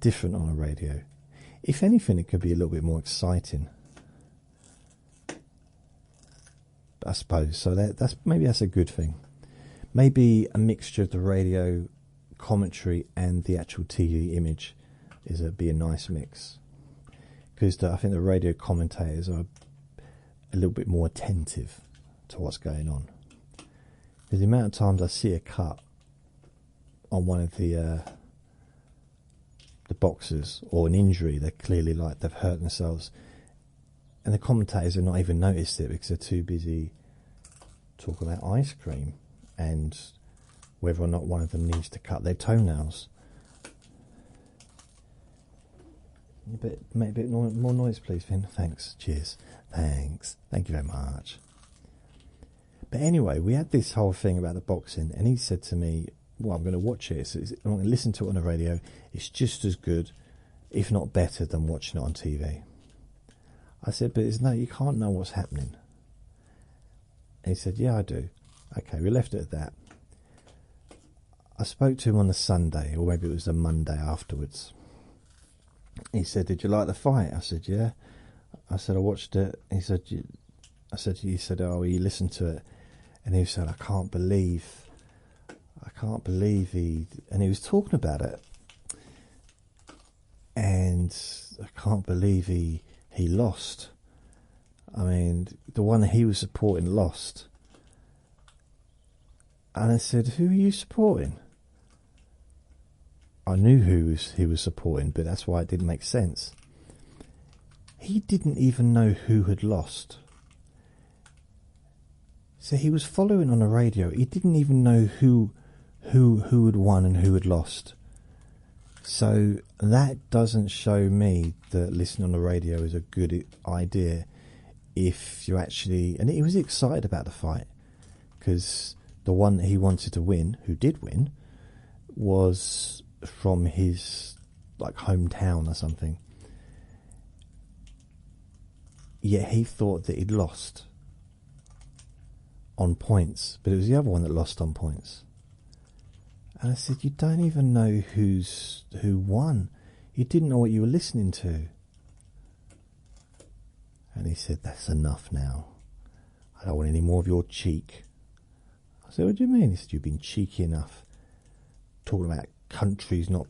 different on a radio. If anything, it could be a little bit more exciting, I suppose. So maybe that's a good thing. Maybe a mixture of the radio commentary and the actual TV image be a nice mix. Because I think the radio commentators are a little bit more attentive to what's going on. Because the amount of times I see a cut on one of the boxers, or an injury, they're clearly like they've hurt themselves, and the commentators have not even noticed it because they're too busy talking about ice cream and whether or not one of them needs to cut their toenails. Make a bit more noise, please, Finn. Thanks. Cheers. Thanks. Thank you very much. But anyway, we had this whole thing about the boxing, and he said to me, well, I'm going to watch it. I'm going to listen to it on the radio. It's just as good, if not better, than watching it on TV. I said, but you can't know what's happening. And he said, yeah, I do. Okay, we left it at that. I spoke to him on the Sunday, or maybe it was the Monday afterwards. He said, did you like the fight? I said, yeah. I said, I watched it. He said, oh, you listened to it. And he said, I can't believe he... And he was talking about it. And I can't believe he lost. I mean, the one that he was supporting lost. And I said, who are you supporting? I knew who he was supporting, but that's why it didn't make sense. He didn't even know who had lost. So he was following on the radio. He didn't even know who had won and who had lost. So that doesn't show me that listening on the radio is a good idea if you actually... And he was excited about the fight because the one that he wanted to win, who did win, was from his hometown or something. Yet he thought that he'd lost on points, but it was the other one that lost on points. And I said, you don't even know who won. You didn't know what you were listening to. And he said, that's enough now. I don't want any more of your cheek. I said, what do you mean? He said, you've been cheeky enough. Talking about countries not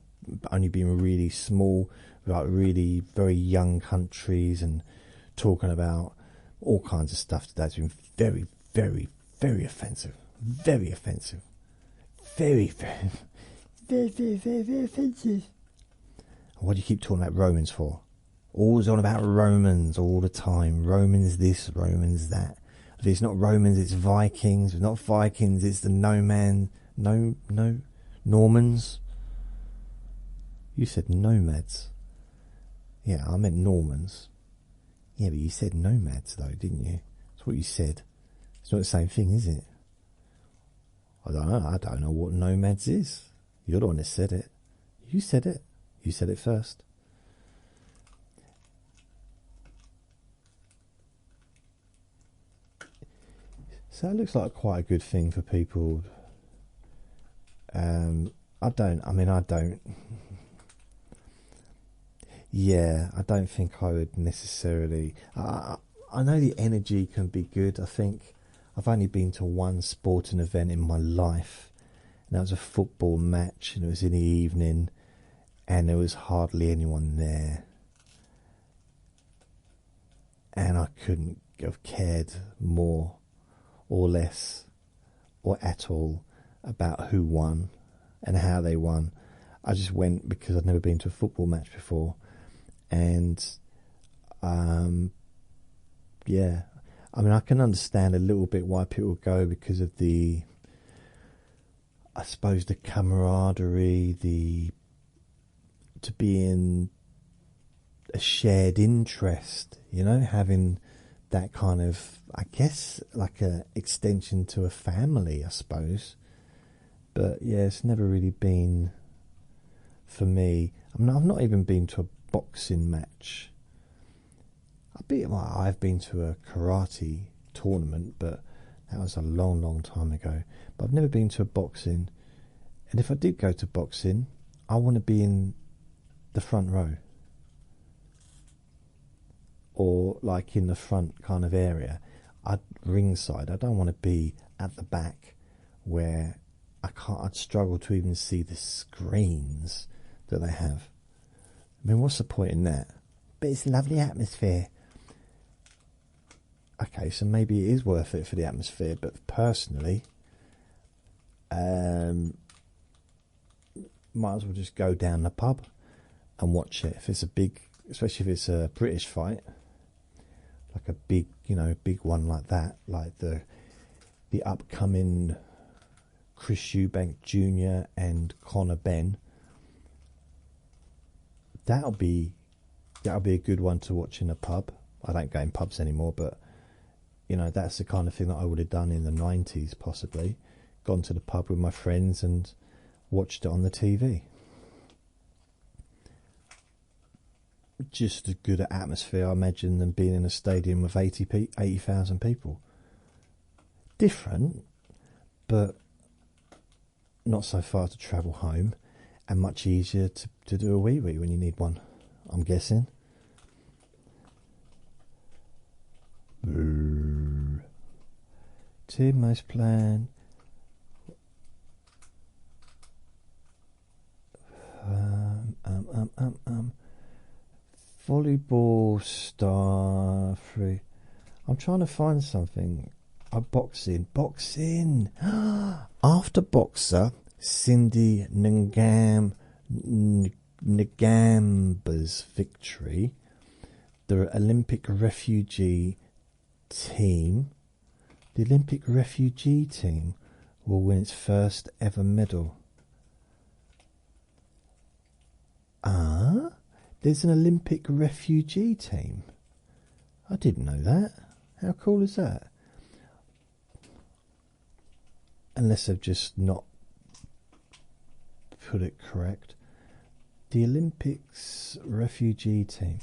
only being really small, like really very young countries, and talking about all kinds of stuff that's been very, very, very offensive. Very offensive. Very, very, very, very, very, very offensive. What do you keep talking about Romans for? Always on about Romans all the time. Romans this, Romans that. If it's not Romans, it's Vikings. If it's not Vikings, it's the Normans. You said nomads. Yeah, I meant Normans. Yeah, but you said nomads though, didn't you? That's what you said. It's not the same thing, is it? I don't know. I don't know what nomads is. You're the one that said it. You said it. You said it first. So it looks like quite a good thing for people. I don't think I would necessarily... I know the energy can be good, I think. I've only been to one sporting event in my life, and that was a football match, and it was in the evening, and there was hardly anyone there. And I couldn't have cared more or less or at all about who won and how they won. I just went because I'd never been to a football match before. And yeah, I mean, I can understand a little bit why people go, because of the, I suppose, the camaraderie, to be in a shared interest, you know, having that kind of, I guess, like a extension to a family, I suppose. But yeah, it's never really been for me. I mean, I've not even been to a boxing match. I've been to a karate tournament, but that was a long, long time ago. But I've never been to a boxing. And if I did go to boxing, I want to be in the front row, or like in the front kind of area. Ringside. I don't want to be at the back where I'd struggle to even see the screens that they have. I mean, what's the point in that? But it's a lovely atmosphere. Okay, so maybe it is worth it for the atmosphere, but personally, might as well just go down the pub and watch it. If it's a big, especially if it's a British fight, like a big, big one like that, like the upcoming Chris Eubank Jr. and Conor Benn, that'll be a good one to watch in a pub. I don't go in pubs anymore, but that's the kind of thing that I would have done in the 90s, possibly. Gone to the pub with my friends and watched it on the TV. Just as good an atmosphere, I imagine, than being in a stadium with 80,000 people. Different, but not so far to travel home, and much easier to do a wee-wee when you need one, I'm guessing. Boo. Timo's plan. Volleyball star free. I'm trying to find something. Boxing. After boxer Cindy Ngamba's victory, the Olympic refugee team will win its first ever medal. There's an Olympic refugee team. I didn't know that. How cool is that? Unless they've just not put it correct. The Olympics refugee team.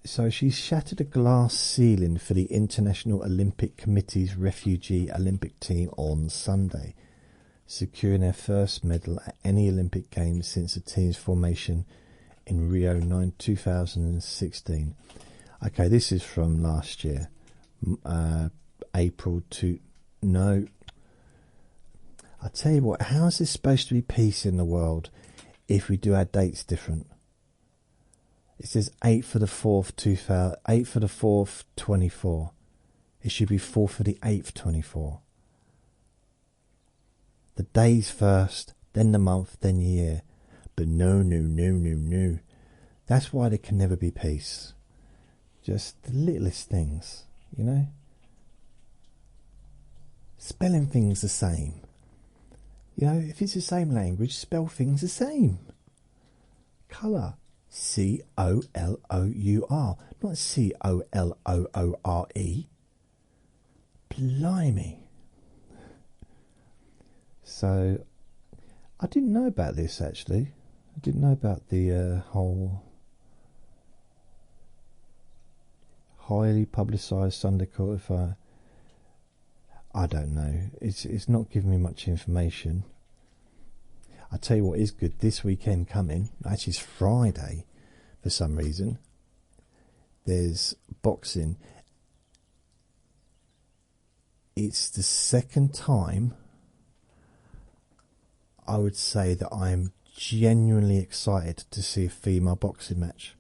So she shattered a glass ceiling for the International Olympic Committee's refugee Olympic team on Sunday, securing their first medal at any Olympic Games since the team's formation in Rio 2016. Okay, this is from last year, April to... No. I'll tell you what, how is this supposed to be peace in the world if we do our dates different? It says 8th for the 4th, 8th for the 4th, 24. It should be 4th for the 8th, 24. The days first, then the month, then the year. But no. That's why there can never be peace. Just the littlest things, Spelling things the same. If it's the same language, spell things the same. Colour. C-O-L-O-U-R, not C-O-L-O-O-R-E. Blimey. So, I didn't know about this, actually. I didn't know about the whole highly publicised Sunday Court. I don't know. It's not giving me much information. I tell you what is good, this weekend coming, actually it's Friday for some reason, there's boxing, it's the second time I would say that I'm genuinely excited to see a female boxing match.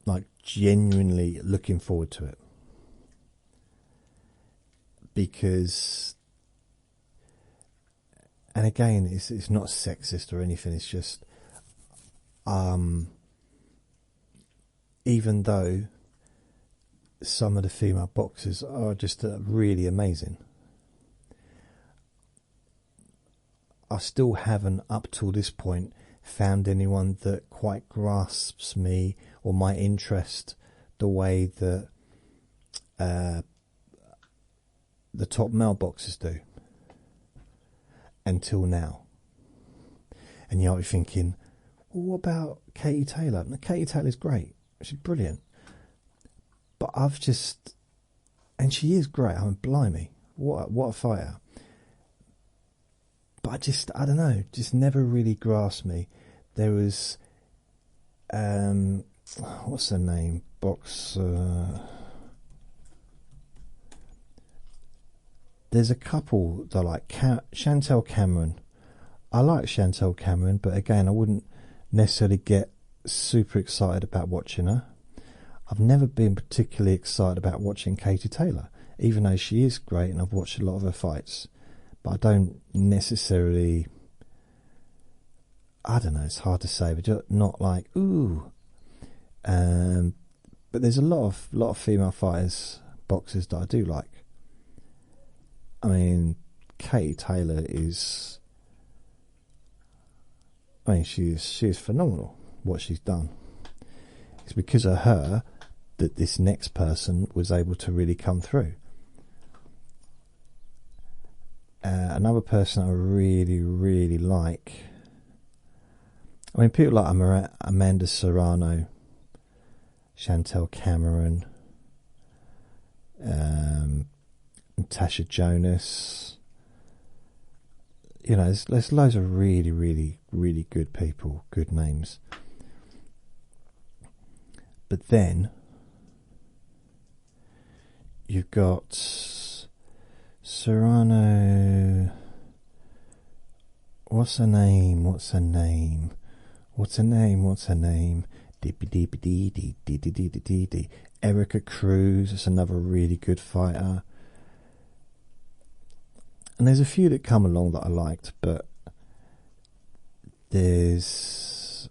Like, genuinely looking forward to it. Because, and again, it's not sexist or anything, it's just, even though some of the female boxers are just really amazing, I still haven't, up till this point, found anyone that quite grasps me or my interest the way that the top male boxers do. Until now. And you might be thinking, well, what about Katie Taylor? Now, Katie Taylor's great. She's brilliant. But I've just... And she is great. I mean, blimey. What a fighter. But I don't know, just never really grasped me. There was, what's her name? There's a couple that I like. Chantel Cameron. I like Chantel Cameron, but again, I wouldn't necessarily get super excited about watching her. I've never been particularly excited about watching Katie Taylor, even though she is great and I've watched a lot of her fights. But I don't necessarily, I don't know, it's hard to say, but just not like, ooh. But there's a lot of female fighters, boxers that I do like. I mean, Katie Taylor is, I mean, she is phenomenal, what she's done. It's because of her that this next person was able to really come through. Another person I really, really like, I mean, people like Amanda Serrano, Chantel Cameron, Natasha Jonas. You know, there's loads of really, really, really good people, good names. But then you've got Serrano. What's her name? Erica Cruz. That's another really good fighter. And there's a few that come along that I liked, but there's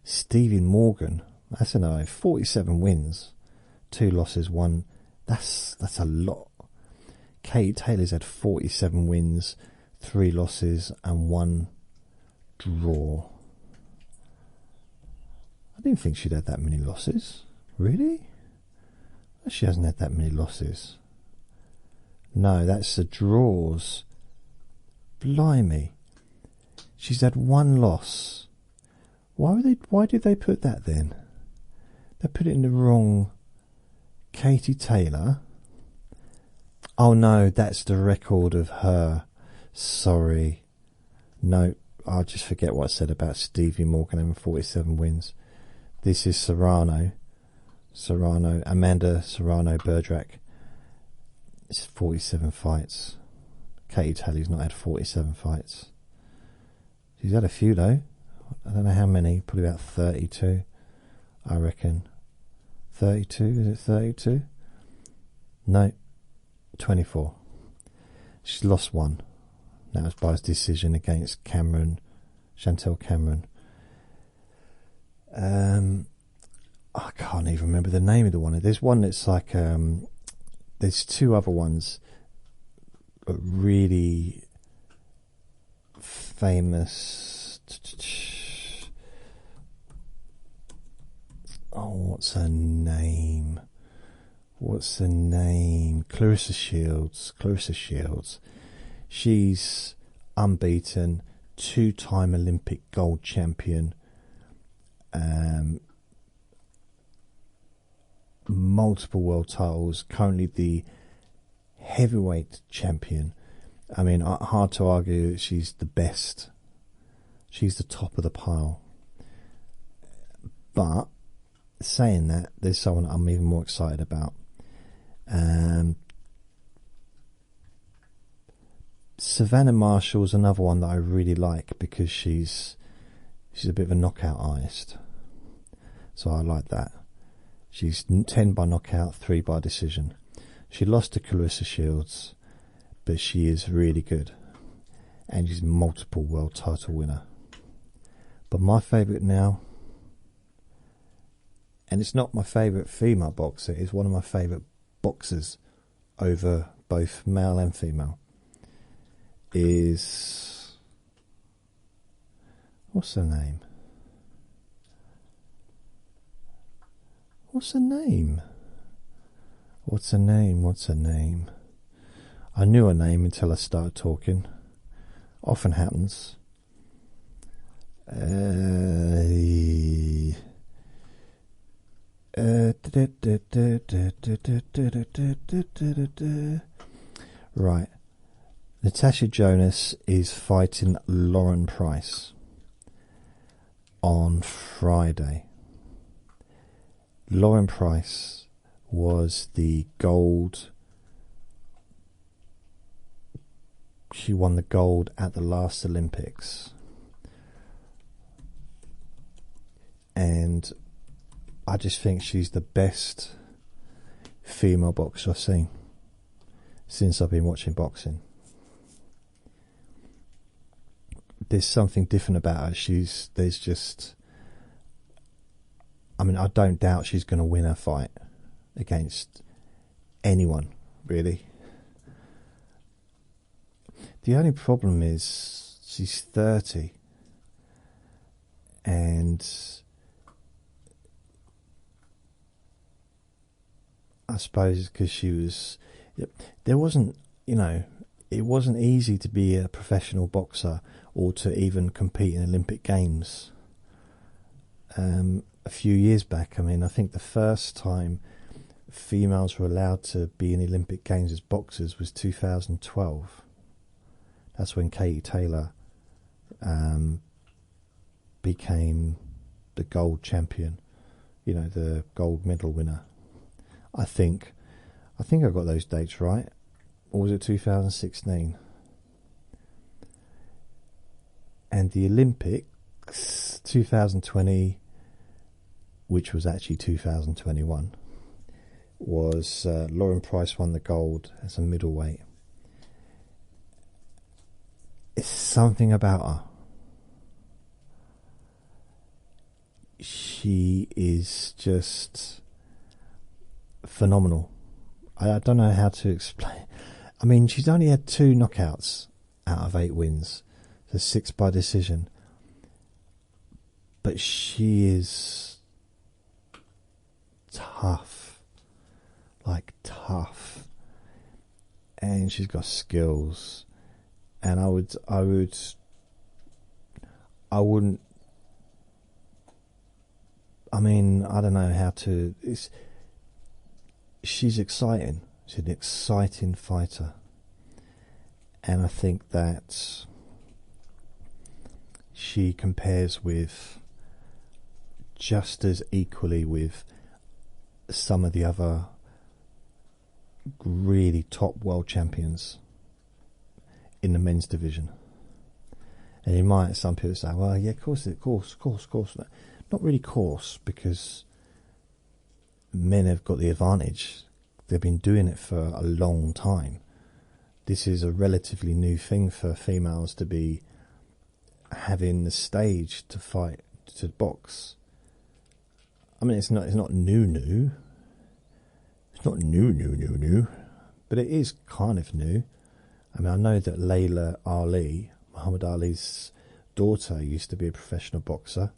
Stevie Morgan. That's another 47 wins, 2 losses, 1. That's a lot. Katie Taylor's had 47 wins, 3 losses, and 1 draw. I didn't think she'd had that many losses. Really? She hasn't had that many losses. No, that's the draws. Blimey. She's had 1 loss. Why did they put that then? They put it in the wrong. Katie Taylor. Oh no, that's the record of her. Sorry. No, I'll just forget what I said about Stevie Morgan having 47 wins. This is Amanda Serrano Berdrack. It's 47 fights. Katie Taylor's not had 47 fights. She's had a few though. I don't know how many, probably about 32, I reckon. 32, is it 32? No, 24. She's lost 1. That was by his decision against Chantel Cameron. I can't even remember the name of the one. There's one that's like, there's 2 other ones, really famous. Oh, what's her name? Clarissa Shields. She's unbeaten, 2-time Olympic gold champion, multiple world titles, currently the heavyweight champion. I mean, hard to argue that she's the best. She's the top of the pile. But saying that, there's someone I'm even more excited about. Um, Savannah Marshall's another one that I really like because she's a bit of a knockout artist, so I like that. She's 10 by knockout, 3 by decision. She lost to Clarissa Shields, but she is really good, and she's a multiple world title winner. But my favourite now, and it's not my favourite female boxer, it's one of my favourite boxers over both male and female, is, what's her name? What's her name? I knew her name until I started talking. Often happens. Right. Natasha Jonas is fighting Lauren Price on Friday. Lauren Price was the gold. She won the gold at the last Olympics. And I just think she's the best female boxer I've seen since I've been watching boxing. There's something different about her. I don't doubt she's going to win her fight against anyone, really. The only problem is she's 30, and I suppose because there wasn't, it wasn't easy to be a professional boxer or to even compete in Olympic Games. A few years back, I think the first time females were allowed to be in Olympic Games as boxers was 2012. That's when Katie Taylor became the gold champion, the gold medal winner. I think I got those dates right. Or was it 2016? And the Olympics 2020, which was actually 2021, was Lauren Price won the gold as a middleweight. It's something about her. She is just phenomenal. I don't know how to explain. She's only had 2 knockouts out of 8 wins, so 6 by decision. But she is tough, and she's got skills. And I wouldn't. I don't know how to. She's exciting. She's an exciting fighter, and I think that she compares with just as equally with some of the other really top world champions in the men's division. And some people say, well, yeah, of course. Not really course, because men have got the advantage. They've been doing it for a long time. This is a relatively new thing for females to be having the stage to fight, to box. It's not new. It's not new, but it is kind of new. I know that Layla Ali, Muhammad Ali's daughter, used to be a professional boxer,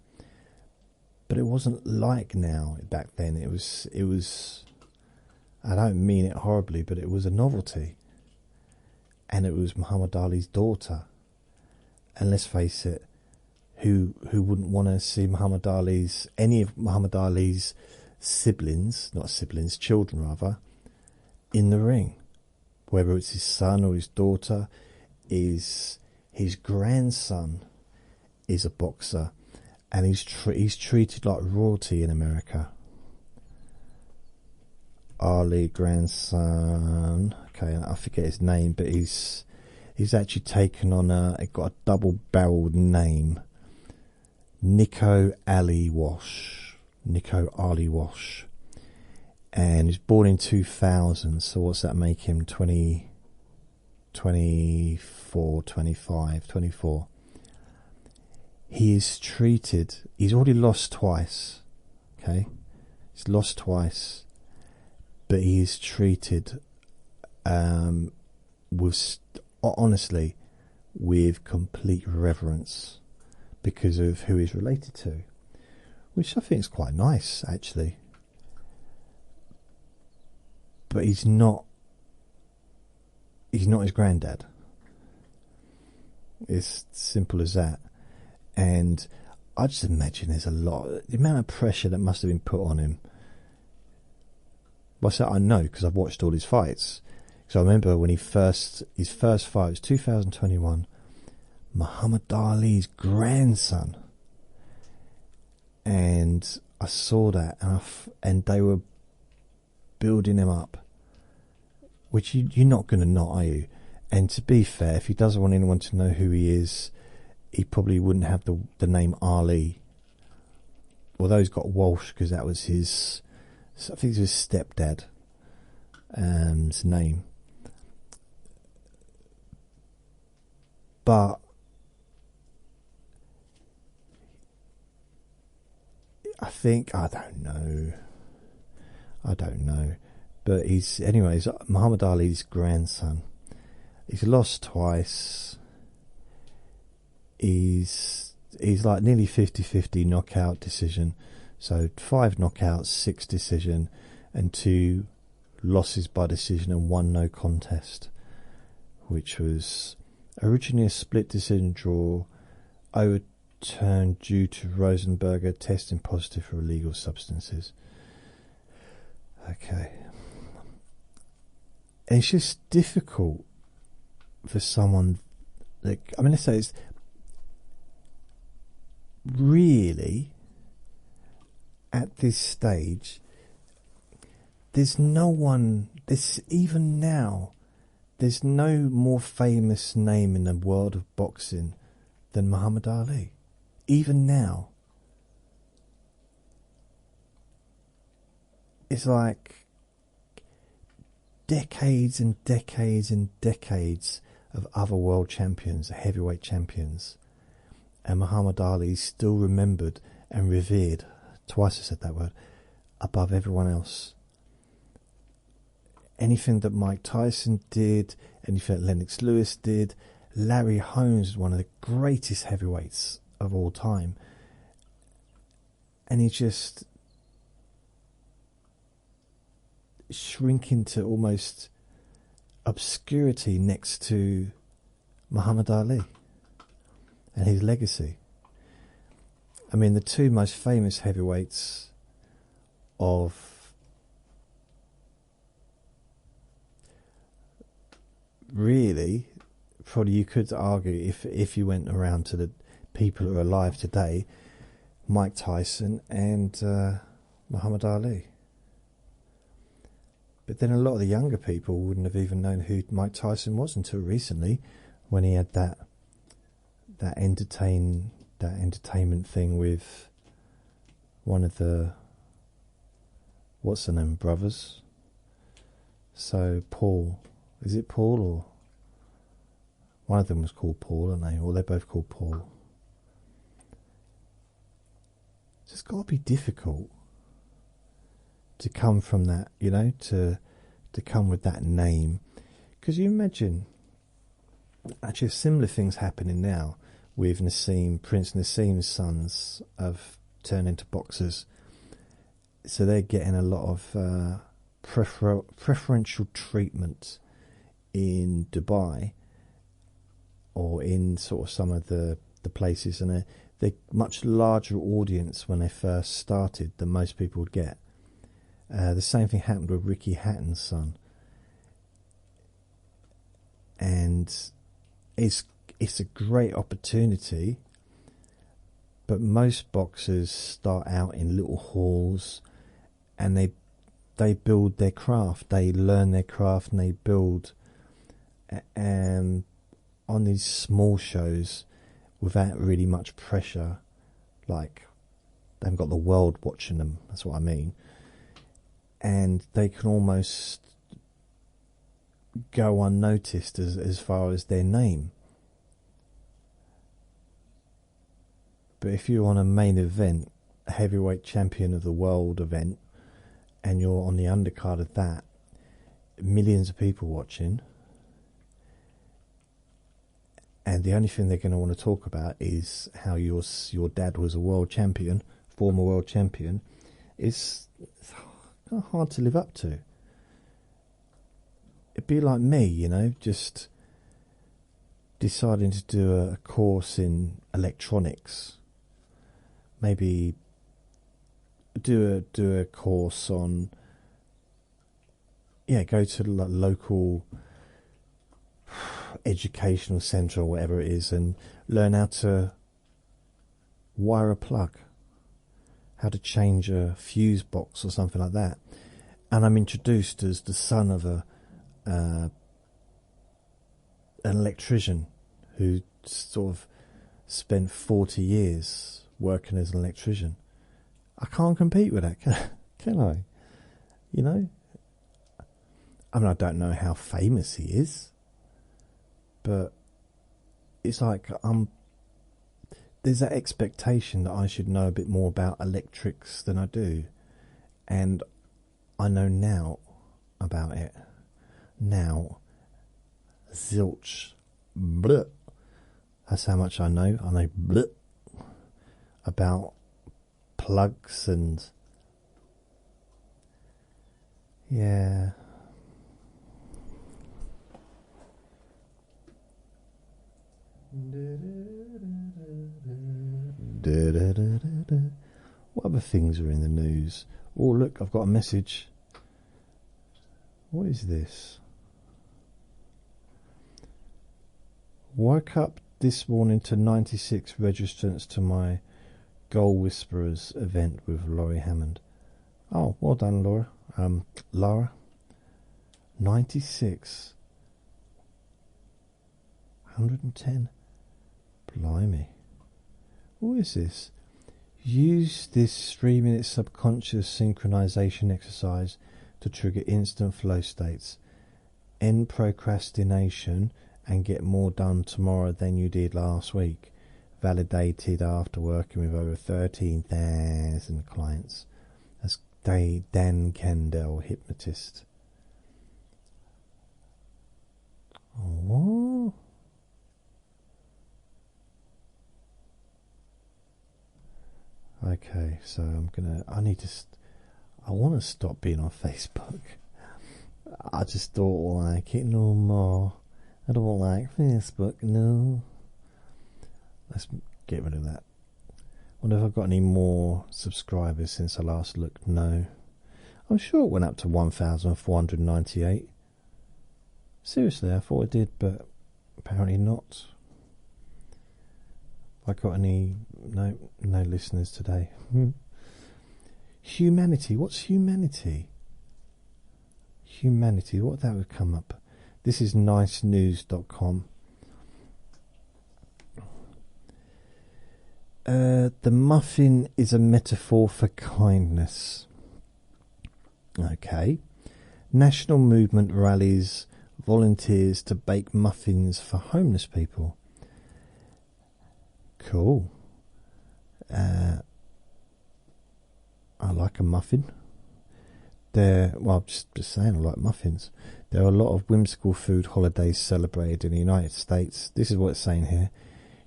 but it wasn't like now back then. It was. I don't mean it horribly, but it was a novelty, and it was Muhammad Ali's daughter. And let's face it, who wouldn't want to see any of Muhammad Ali's children rather, in the ring? Whether it's his son or his daughter, his grandson is a boxer, and he's treated like royalty in America. Ali grandson. Okay, I forget his name, but he's actually taken on it got a double-barreled name, Nico Ali Wash, and he's born in 2000. So what's that make him? 24. He is treated. He's already lost twice. Okay, he's lost twice, but he is treated honestly with complete reverence because of who he's related to, which I think is quite nice actually. But he's not his granddad. It's simple as that. And I just imagine there's the amount of pressure that must have been put on him. Well, so I know because I've watched all his fights. So I remember when his first fight was 2021, Muhammad Ali's grandson, and I saw that, and they were building him up, which you're not going to not, are you? And to be fair, if he doesn't want anyone to know who he is, he probably wouldn't have the name Ali, although he's got Walsh because that was his, I think it was his stepdad's name. But I don't know. But he's Muhammad Ali's grandson. He's lost twice. He's like nearly 50-50 knockout decision. So 5 knockouts, 6 decision, and 2 losses by decision and 1 no contest, which was originally a split decision draw, overturned due to Rosenberger testing positive for illegal substances. Okay. And it's just difficult for someone like, I mean, let's say it's really at this stage, there's no one, even now, there's no more famous name in the world of boxing than Muhammad Ali. Even now. It's like decades and decades and decades of other world champions, heavyweight champions. And Muhammad Ali is still remembered and revered, twice I said that word, above everyone else. Anything that Mike Tyson did, anything that Lennox Lewis did, Larry Holmes is one of the greatest heavyweights of all time. And he just shrink into almost obscurity next to Muhammad Ali and his legacy. I mean, the 2 most famous heavyweights of really, probably you could argue if you went around to the people who are alive today, Mike Tyson and Muhammad Ali. But then a lot of the younger people wouldn't have even known who Mike Tyson was until recently, when he had that entertainment thing with one of the, what's the name, brothers. So Paul, is it Paul, or one of them was called Paul, aren't they? Or they're both called Paul. It's just got to be difficult to come from that, you know, to come with that name. Because you imagine, actually similar things happening now with Prince Nassim's sons have turned into boxers. So they're getting a lot of preferential treatment in Dubai, or in sort of some of the places, and they're much larger audience when they first started than most people would get. The same thing happened with Ricky Hatton's son, and it's a great opportunity, but most boxers start out in little halls, and they build their craft, they learn their craft, and they build on these small shows without really much pressure. Like, they haven't got the world watching them, that's what I mean. And they can almost go unnoticed as far as their name. But if you're on a main event, a heavyweight champion of the world event, and you're on the undercard of that, millions of people watching, and the only thing they're going to want to talk about is how your dad was a world champion, former world champion, it's hard to live up to. It'd be like me, you know, just deciding to do a course in electronics. Maybe do a course on, go to the local educational centre or whatever it is and learn how to wire a plug, how to change a fuse box or something like that. And I'm introduced as the son of an electrician who sort of spent 40 years working as an electrician. I can't compete with that, can I? You know? I mean, I don't know how famous he is, but it's like there's that expectation that I should know a bit more about electrics than I do. And I know now about it. Now, zilch. Bleh. That's how much I know. I know bleh about plugs and yeah. What other things are in the news? Oh, look, I've got a message. What is this? Woke up this morning to 96 registrants to my Goal Whisperers event with Laurie Hammond. Oh, well done, Laura. Lara. 96. 110. Blimey. What is this? Use this 3-minute subconscious synchronization exercise to trigger instant flow states. End procrastination and get more done tomorrow than you did last week. Validated after working with over 13,000 clients. That's Dan Kendall, hypnotist. Oh. Okay, so I want to stop being on Facebook. I just don't like it no more. I don't like Facebook, no. Let's get rid of that. Wonder if I've got any more subscribers since I last looked. No. I'm sure it went up to 1,498. Seriously, I thought it did, but apparently not. Have I got any? No listeners today. Humanity. What's humanity? Humanity. What that would come up? This is nicenews.com. The muffin is a metaphor for kindness. Okay. National movement rallies volunteers to bake muffins for homeless people. Cool. I like a muffin. Just saying, I like muffins. There are a lot of whimsical food holidays celebrated in the United States. This is what it's saying here.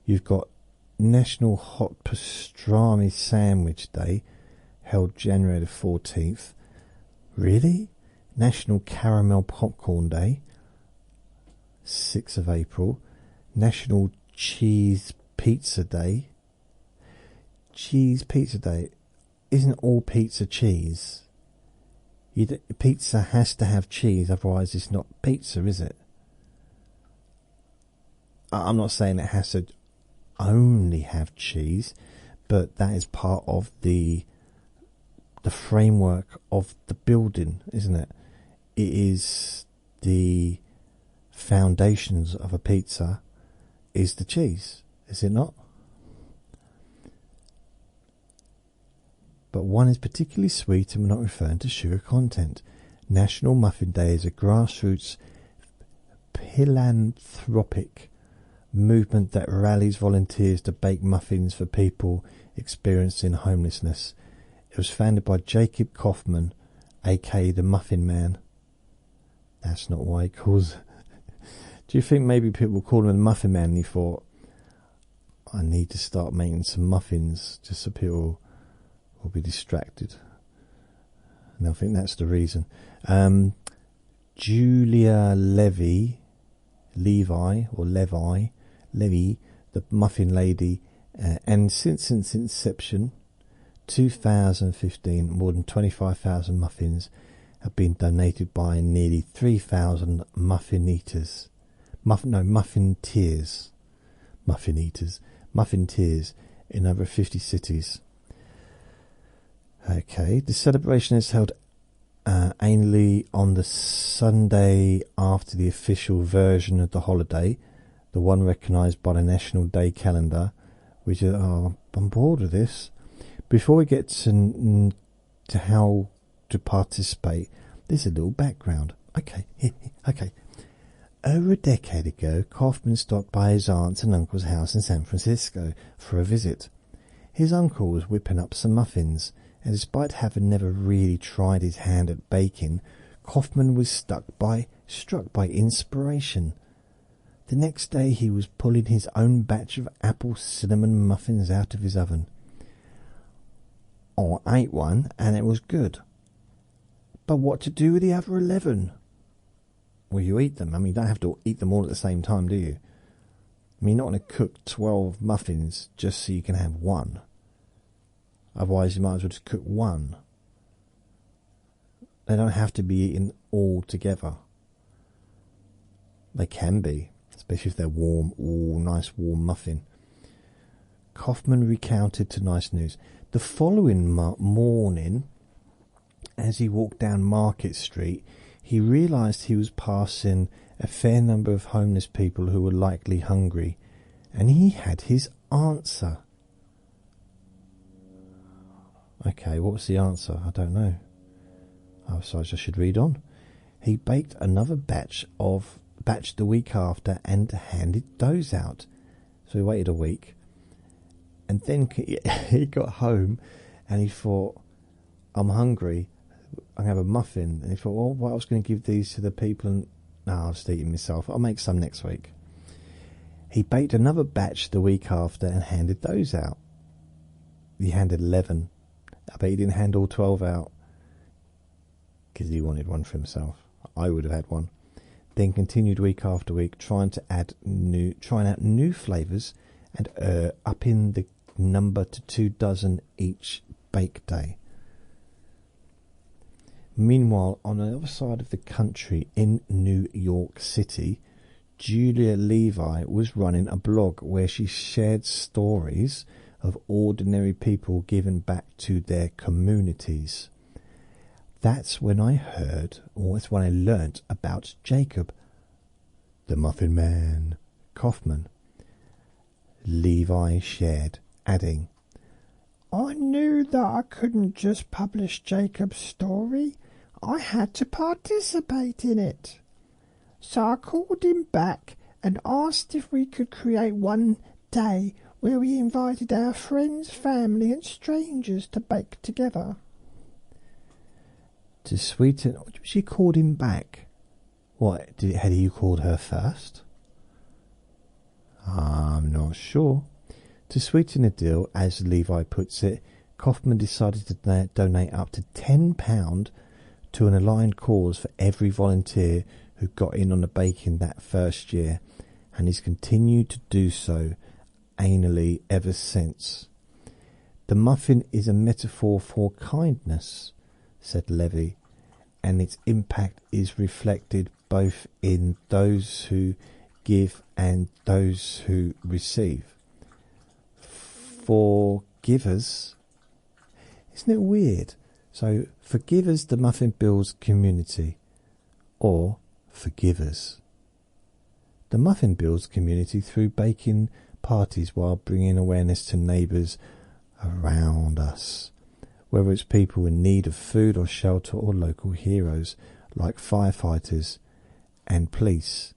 You've got National Hot Pastrami Sandwich Day, held January the 14th. Really? National Caramel Popcorn Day, 6th of April. National Cheese Pizza Day. Cheese Pizza Day. Isn't all pizza cheese? Pizza has to have cheese, otherwise it's not pizza, is it? I'm not saying it has to only have cheese, but that is part of the the framework of the building, isn't it? It is the foundations of a pizza is the cheese, is it not? But one is particularly sweet, and we're not referring to sugar content. National Muffin Day is a grassroots philanthropic movement that rallies volunteers to bake muffins for people experiencing homelessness. It was founded by Jacob Kaufman, aka the Muffin Man. That's not why he calls. Do you think maybe people call him the Muffin Man and he thought, I need to start making some muffins just so people will be distracted? And I think that's the reason. Julia Levi, the Muffin Lady, and since its inception, 2015, more than 25,000 muffins have been donated by nearly 3,000 muffin eaters. Muffin tears in over 50 cities. Okay, the celebration is held annually on the Sunday after the official version of the holiday, the one recognised by the National Day calendar, which is, I'm bored with this. Before we get to how to participate, there's a little background. Okay. Over a decade ago, Kaufman stopped by his aunt's and uncle's house in San Francisco for a visit. His uncle was whipping up some muffins, and despite having never really tried his hand at baking, Kaufman was struck by inspiration. The next day he was pulling his own batch of apple cinnamon muffins out of his oven. I ate one and it was good. But what to do with the other 11? Well, you eat them. I mean, you don't have to eat them all at the same time, do you? I mean, you're not going to cook 12 muffins just so you can have one. Otherwise, you might as well just cook one. They don't have to be eaten all together. They can be, especially if they're warm. Ooh, nice warm muffin. Kaufman recounted to Nice News. The following morning, as he walked down Market Street, he realised he was passing a fair number of homeless people who were likely hungry, and he had his answer. Okay, what was the answer? I don't know. Oh, so I should read on. He baked another batch the week after and handed those out. So he waited a week, and then he got home and he thought, I'm hungry, I have a muffin. And he thought, well, what I was going to give these to the people, and no, I'll just eat them myself. I'll make some next week. He baked another batch the week after and handed those out. He handed 11. I bet he didn't hand all 12 out because he wanted one for himself. I would have had one. Then continued week after week, trying out new flavours and upping the number to 24 each bake day. Meanwhile, on the other side of the country in New York City, Julia Levi was running a blog where she shared stories of ordinary people giving back to their communities. That's when I learnt about Jacob, the Muffin Man, Kaufman. Levi shared, adding, I knew that I couldn't just publish Jacob's story. I had to participate in it. So I called him back and asked if we could create one day where we invited our friends, family and strangers to bake together. To sweeten... She called him back. What, had you called her first? I'm not sure. To sweeten the deal, as Levi puts it, Kaufman decided to donate up to £10 to an aligned cause for every volunteer who got in on the baking that first year, and he's continued to do so annually ever since. The muffin is a metaphor for kindness, said Levy, and its impact is reflected both in those who give and those who receive. For givers, isn't it weird So forgive us, the Muffin Bills community, or forgive us. The Muffin Bills community through baking parties while bringing awareness to neighbours around us, whether it's people in need of food or shelter or local heroes like firefighters and police,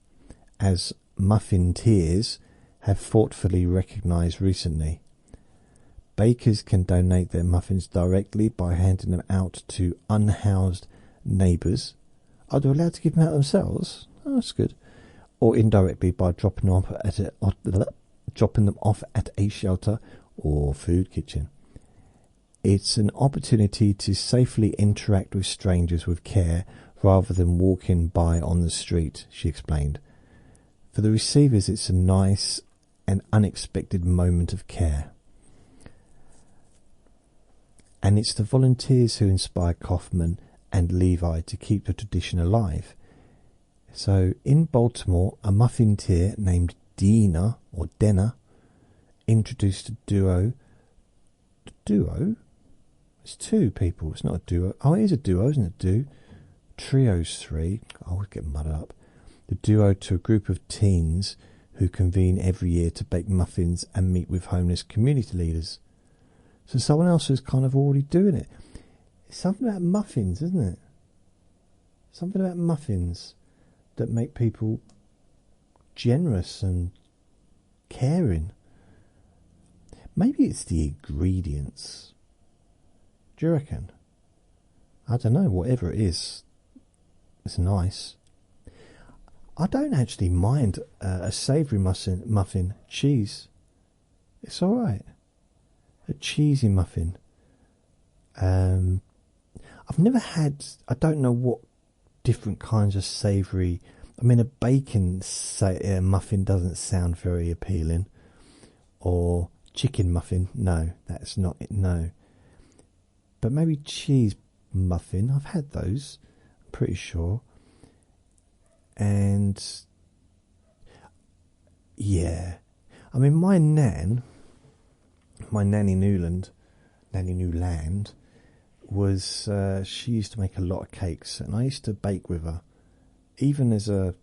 as Muffinteers have thoughtfully recognised recently. Bakers can donate their muffins directly by handing them out to unhoused neighbours. Are they allowed to give them out themselves? Oh, that's good. Or indirectly by dropping them off at a shelter or food kitchen. It's an opportunity to safely interact with strangers with care rather than walking by on the street, she explained. For the receivers, it's a nice and unexpected moment of care. And it's the volunteers who inspire Kaufman and Levi to keep the tradition alive. So in Baltimore, a Muffinteer named Denna introduced a duo. Duo? It's two people. It's not a duo. Oh, it is a duo, isn't it? Trio's three. I always get muddled up. The duo to a group of teens who convene every year to bake muffins and meet with homeless community leaders. So someone else is kind of already doing it. It's something about muffins, isn't it? Something about muffins that make people generous and caring. Maybe it's the ingredients. Do you reckon? I don't know. Whatever it is, it's nice. I don't actually mind a savoury muffin. Cheese. It's all right. A cheesy muffin. I've never had. I don't know what different kinds of savoury. I mean, a bacon muffin doesn't sound very appealing. Or chicken muffin. No, that's not it. No. But maybe cheese muffin. I've had those. I'm pretty sure. And yeah, I mean, my nanny Newland, was she used to make a lot of cakes, and I used to bake with her. Even as an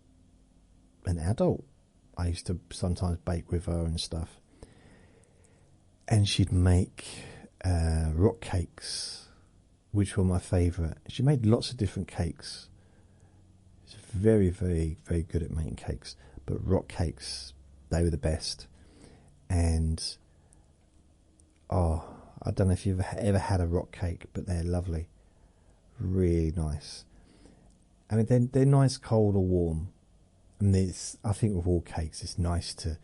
adult, I used to sometimes bake with her and stuff. And she'd make rock cakes, which were my favourite. She made lots of different cakes. She's very, very, very good at making cakes. But rock cakes, they were the best. And I don't know if you've ever had a rock cake, but they're lovely. Really nice. I mean, they're nice cold or warm. And I think with all cakes, it's nice to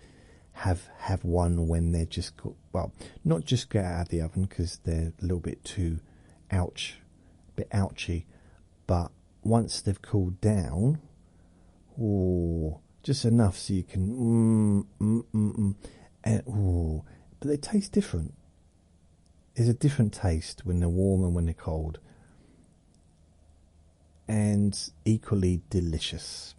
have one when they're just cooked. Well, not just get out of the oven because they're a little bit too ouchy. But once they've cooled down, just enough so you can but they taste different. There's a different taste when they're warm and when they're cold, and equally delicious.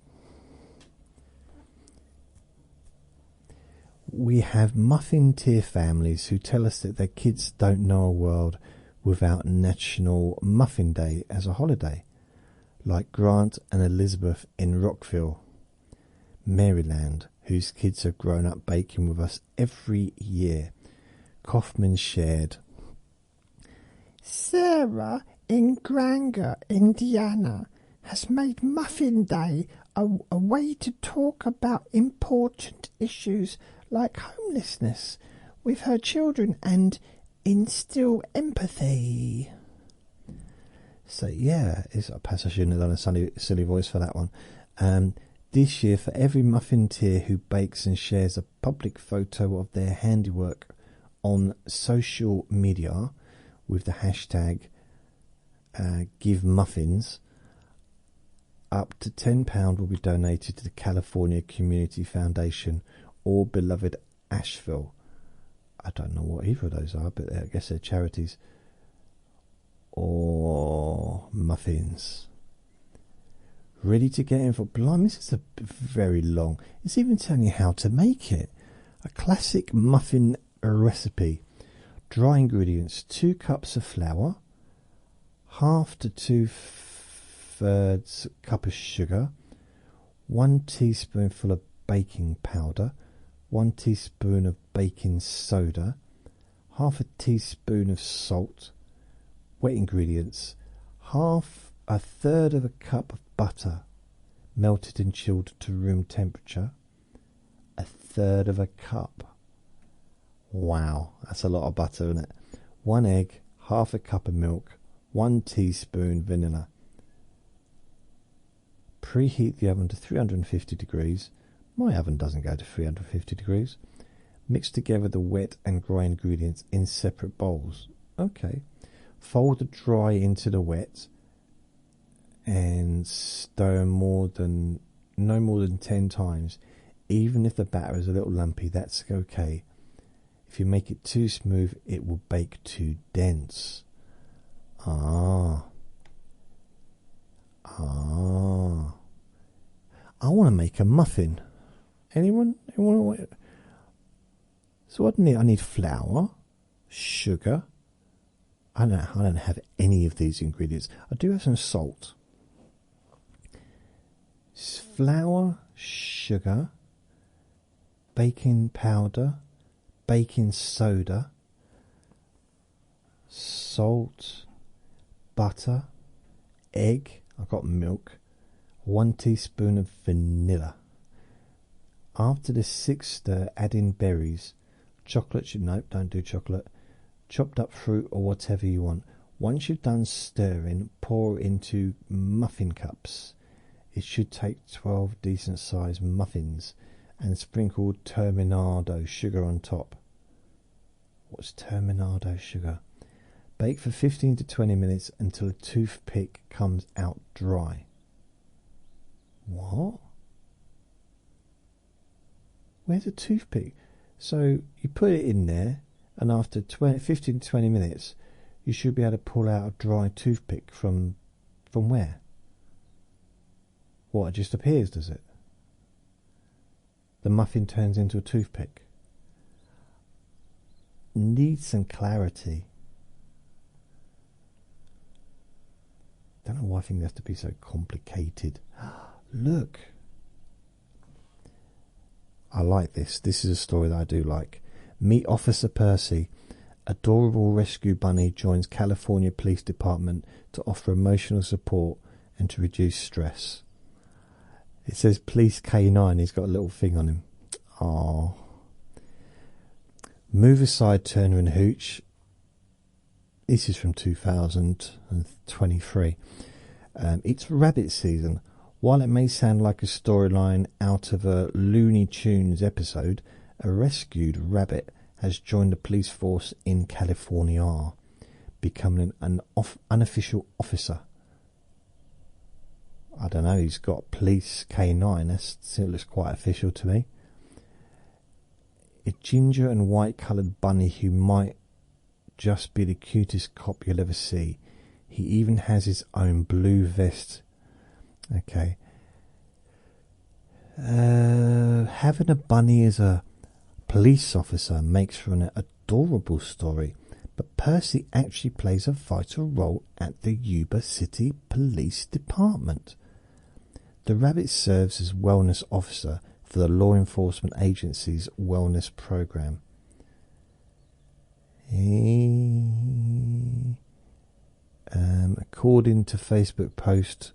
We have Muffinteer families who tell us that their kids don't know a world without National Muffin Day as a holiday, like Grant and Elizabeth in Rockville, Maryland, whose kids have grown up baking with us every year. Kaufman shared, Sarah in Granger, Indiana, has made Muffin Day a way to talk about important issues like homelessness with her children and instill empathy. So yeah, perhaps I shouldn't have done a silly voice for that one. This year, for every Muffinteer who bakes and shares a public photo of their handiwork on social media with the hashtag #GiveMuffins, up to £10 will be donated to the California Community Foundation or beloved Asheville. I don't know what either of those are, but I guess they're charities. Or muffins. Ready to get in for blimey, this is very long. It's even telling you how to make it. A classic muffin recipe. Dry ingredients: 2 cups of flour, half to 2/3 cup of sugar, 1 teaspoonful of baking powder, 1 teaspoon of baking soda, half a teaspoon of salt. Wet ingredients: a third of a cup of butter, melted and chilled to room temperature. A third of a cup. Wow, that's a lot of butter, isn't it? 1 egg, half a cup of milk, 1 teaspoon vanilla. Preheat the oven to 350 degrees. My oven doesn't go to 350 degrees. Mix together the wet and dry ingredients in separate bowls. Okay. Fold the dry into the wet and stir no more than 10 times. Even if the batter is a little lumpy, that's okay. If you make it too smooth, it will bake too dense. I want to make a muffin. Anyone? So what do I need? I need flour, sugar. I don't have any of these ingredients. I do have some salt. Flour, sugar, baking powder, baking soda, salt, butter, egg. I've got milk, 1 teaspoon of vanilla. After the 6th stir, add in berries, chocolate. Nope, don't do chocolate. Chopped up fruit or whatever you want. Once you've done stirring, pour into muffin cups. It should take 12 decent sized muffins, and sprinkle terminado sugar on top. What's terminado sugar? Bake for 15 to 20 minutes until a toothpick comes out dry. What? Where's a toothpick? So you put it in there, and after 15 to 20 minutes, you should be able to pull out a dry toothpick from where? What, it just appears, does it? The muffin turns into a toothpick. Need some clarity. Don't know why I think it has to be so complicated. Look. I like this. This is a story that I do like. Meet Officer Percy. Adorable rescue bunny joins California Police Department to offer emotional support and to reduce stress. It says Police K9. He's got a little thing on him. Oh. Move aside, Turner and Hooch. This is from 2023. It's rabbit season. While it may sound like a storyline out of a Looney Tunes episode, a rescued rabbit has joined the police force in California, becoming an unofficial officer. I don't know, he's got Police K9, that looks quite official to me. A ginger and white coloured bunny who might just be the cutest cop you'll ever see. He even has his own blue vest. Okay. Having a bunny as a police officer makes for an adorable story, but Percy actually plays a vital role at the Yuba City Police Department. The rabbit serves as wellness officer for the law enforcement agency's wellness program. According to a Facebook post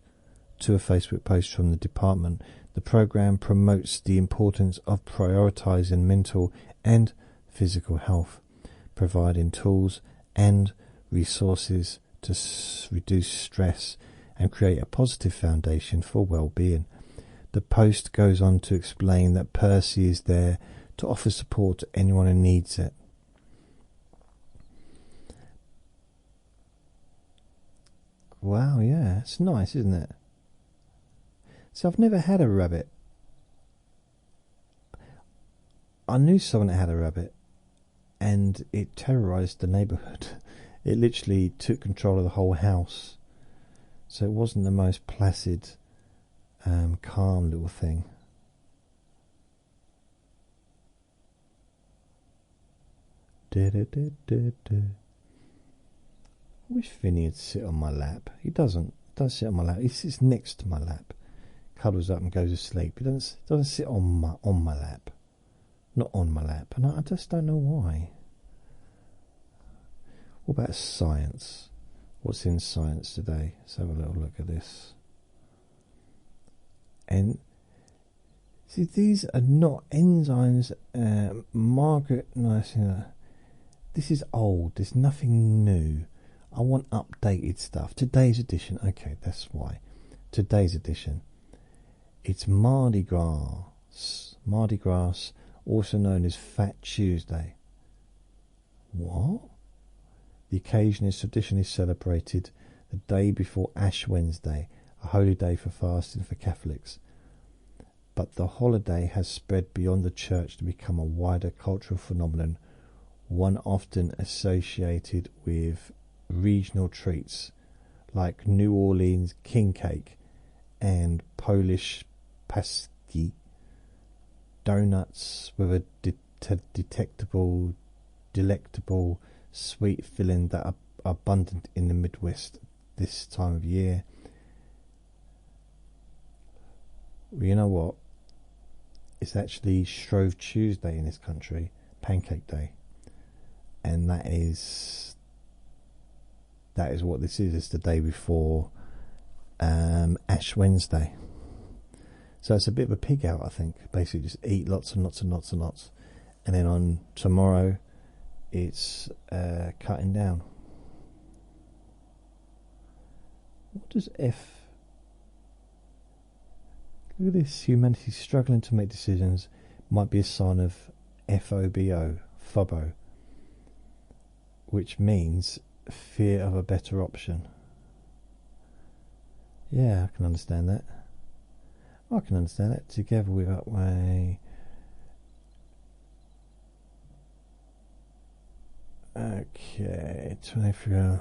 from the department, the program promotes the importance of prioritizing mental and physical health, providing tools and resources to reduce stress and create a positive foundation for well-being. The post goes on to explain that Percy is there to offer support to anyone who needs it. Wow, yeah, it's nice, isn't it? So I've never had a rabbit. I knew someone that had a rabbit, and it terrorized the neighborhood. It literally took control of the whole house. So it wasn't the most placid, calm little thing. wish Vinny would sit on my lap. He doesn't. He doesn't sit on my lap. He sits next to my lap, cuddles up and goes to sleep. He doesn't sit on my lap. Not on my lap. And I just don't know why. What about science? What's in science today? Let's have a little look at this. And see, these are not enzymes. Margaret Nice. This is old. There's nothing new. I want updated stuff. Today's edition. Okay, that's why. Today's edition. It's Mardi Gras. Mardi Gras, also known as Fat Tuesday. What? The occasion is traditionally celebrated the day before Ash Wednesday, a holy day for fasting for Catholics. But the holiday has spread beyond the church to become a wider cultural phenomenon, one often associated with regional treats like New Orleans king cake and Polish pasty, donuts with a delectable sweet filling that are abundant in the Midwest this time of year. Well, you know what? It's actually Shrove Tuesday in this country, Pancake Day, and that is what this is. It's the day before Ash Wednesday. So it's a bit of a pig out, I think. Basically, just eat lots and lots and lots and lots, and then on tomorrow, it's cutting down. What does F? Look at this. Humanity struggling to make decisions might be a sign of FOBO, which means fear of a better option. Yeah, I can understand that. I can understand that. Together with that way. Okay, 23.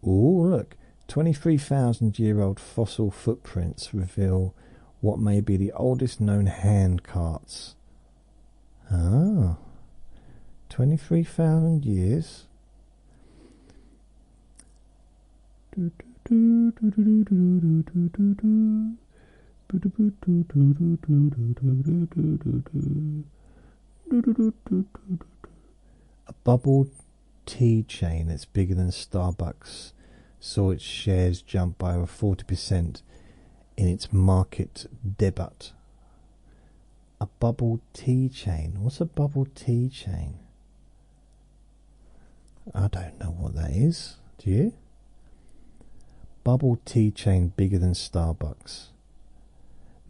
Oh, look. 23,000-year-old fossil footprints reveal what may be the oldest known hand carts. 23,000 years. A bubble tea chain that's bigger than Starbucks saw its shares jump by over 40% in its market debut. A bubble tea chain. What's a bubble tea chain? I don't know what that is. Do you? Bubble tea chain bigger than Starbucks.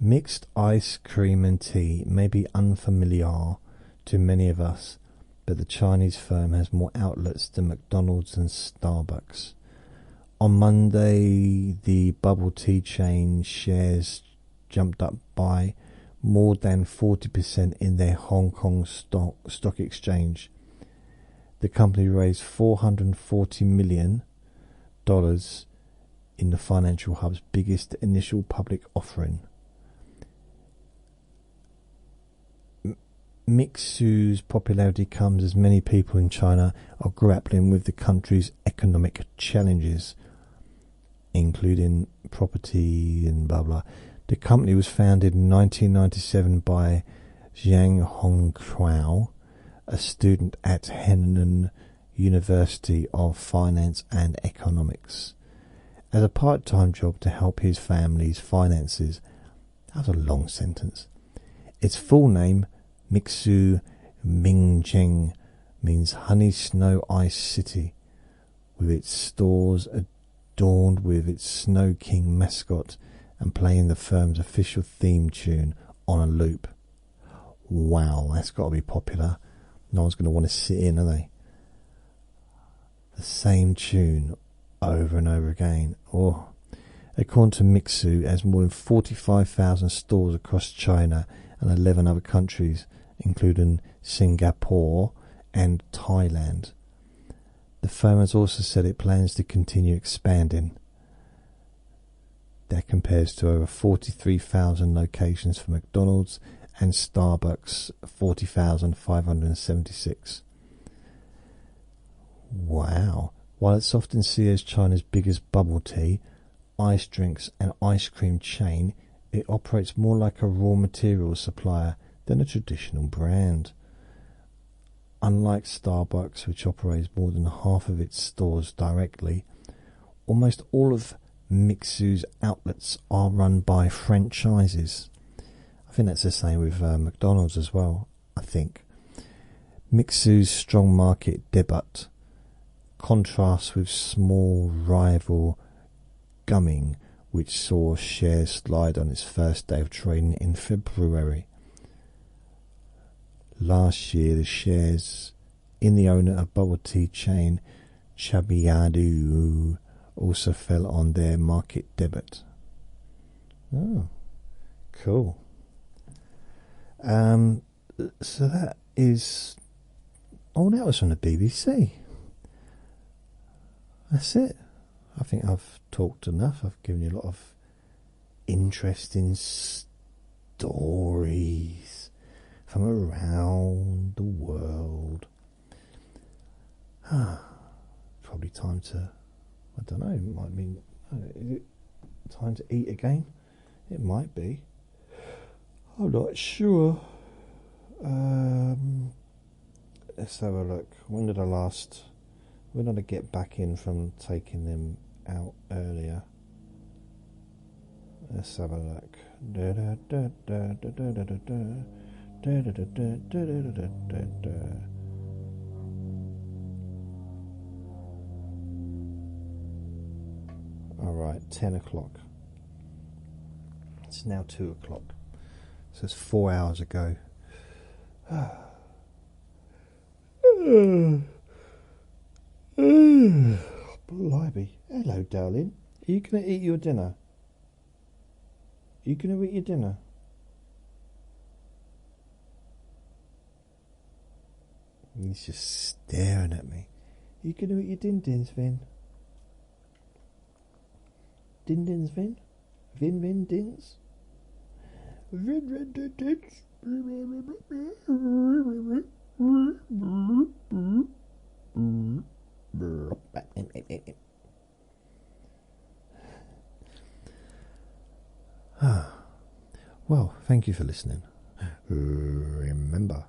Mixed ice cream and tea may be unfamiliar to many of us, but the Chinese firm has more outlets than McDonald's and Starbucks. On Monday, the bubble tea chain shares jumped up by more than 40% in their Hong Kong stock exchange. The company raised $440 million in the financial hub's biggest initial public offering. Mixu's popularity comes as many people in China are grappling with the country's economic challenges, including property and blah blah. The company was founded in 1997 by Zhang Hongqiao, a student at Henan University of Finance and Economics, as a part-time job to help his family's finances. That was a long sentence. Its full name, Mixu Mingcheng, means Honey Snow Ice City, with its stores adorned with its Snow King mascot and playing the firm's official theme tune on a loop. Wow, that's got to be popular. No one's going to want to sit in, are they? The same tune over and over again. Oh, according to Mixu, it has more than 45,000 stores across China and 11 other countries, including Singapore and Thailand. The firm has also said it plans to continue expanding. That compares to over 43,000 locations for McDonald's and Starbucks, 40,576. Wow. While it's often seen as China's biggest bubble tea, ice drinks and ice cream chain, it operates more like a raw material supplier than a traditional brand. Unlike Starbucks, which operates more than half of its stores directly, almost all of Mixu's outlets are run by franchises. I think that's the same with McDonald's as well, I think. Mixu's strong market debut contrasts with small rival Gumming, which saw shares slide on its first day of trading in February. Last year, the shares in the owner of bubble tea chain Chabiadu also fell on their market debut. Oh, cool. So that is... Oh, that was from the BBC. That's it. I think I've talked enough. I've given you a lot of interesting stories from around the world. Probably time to... I don't know, it might mean... Is it time to eat again? It might be. I'm not sure. Let's have a look. When did I get back in from taking them out earlier? Let's have a look. Alright, 10 o'clock. It's now 2 o'clock. So it's 4 hours ago. Blimey. Hello, darling. Are you going to eat your dinner? Are you going to eat your dinner? He's just staring at me. Are you going to eat your din-dins, Vin? Din-dins, Vin? Vin-dins? Vin-dins? Well, thank you for listening. Remember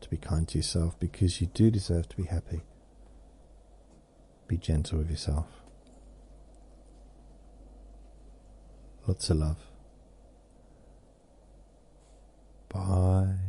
to be kind to yourself, because you do deserve to be happy. Be gentle with yourself. Lots of love. Bye.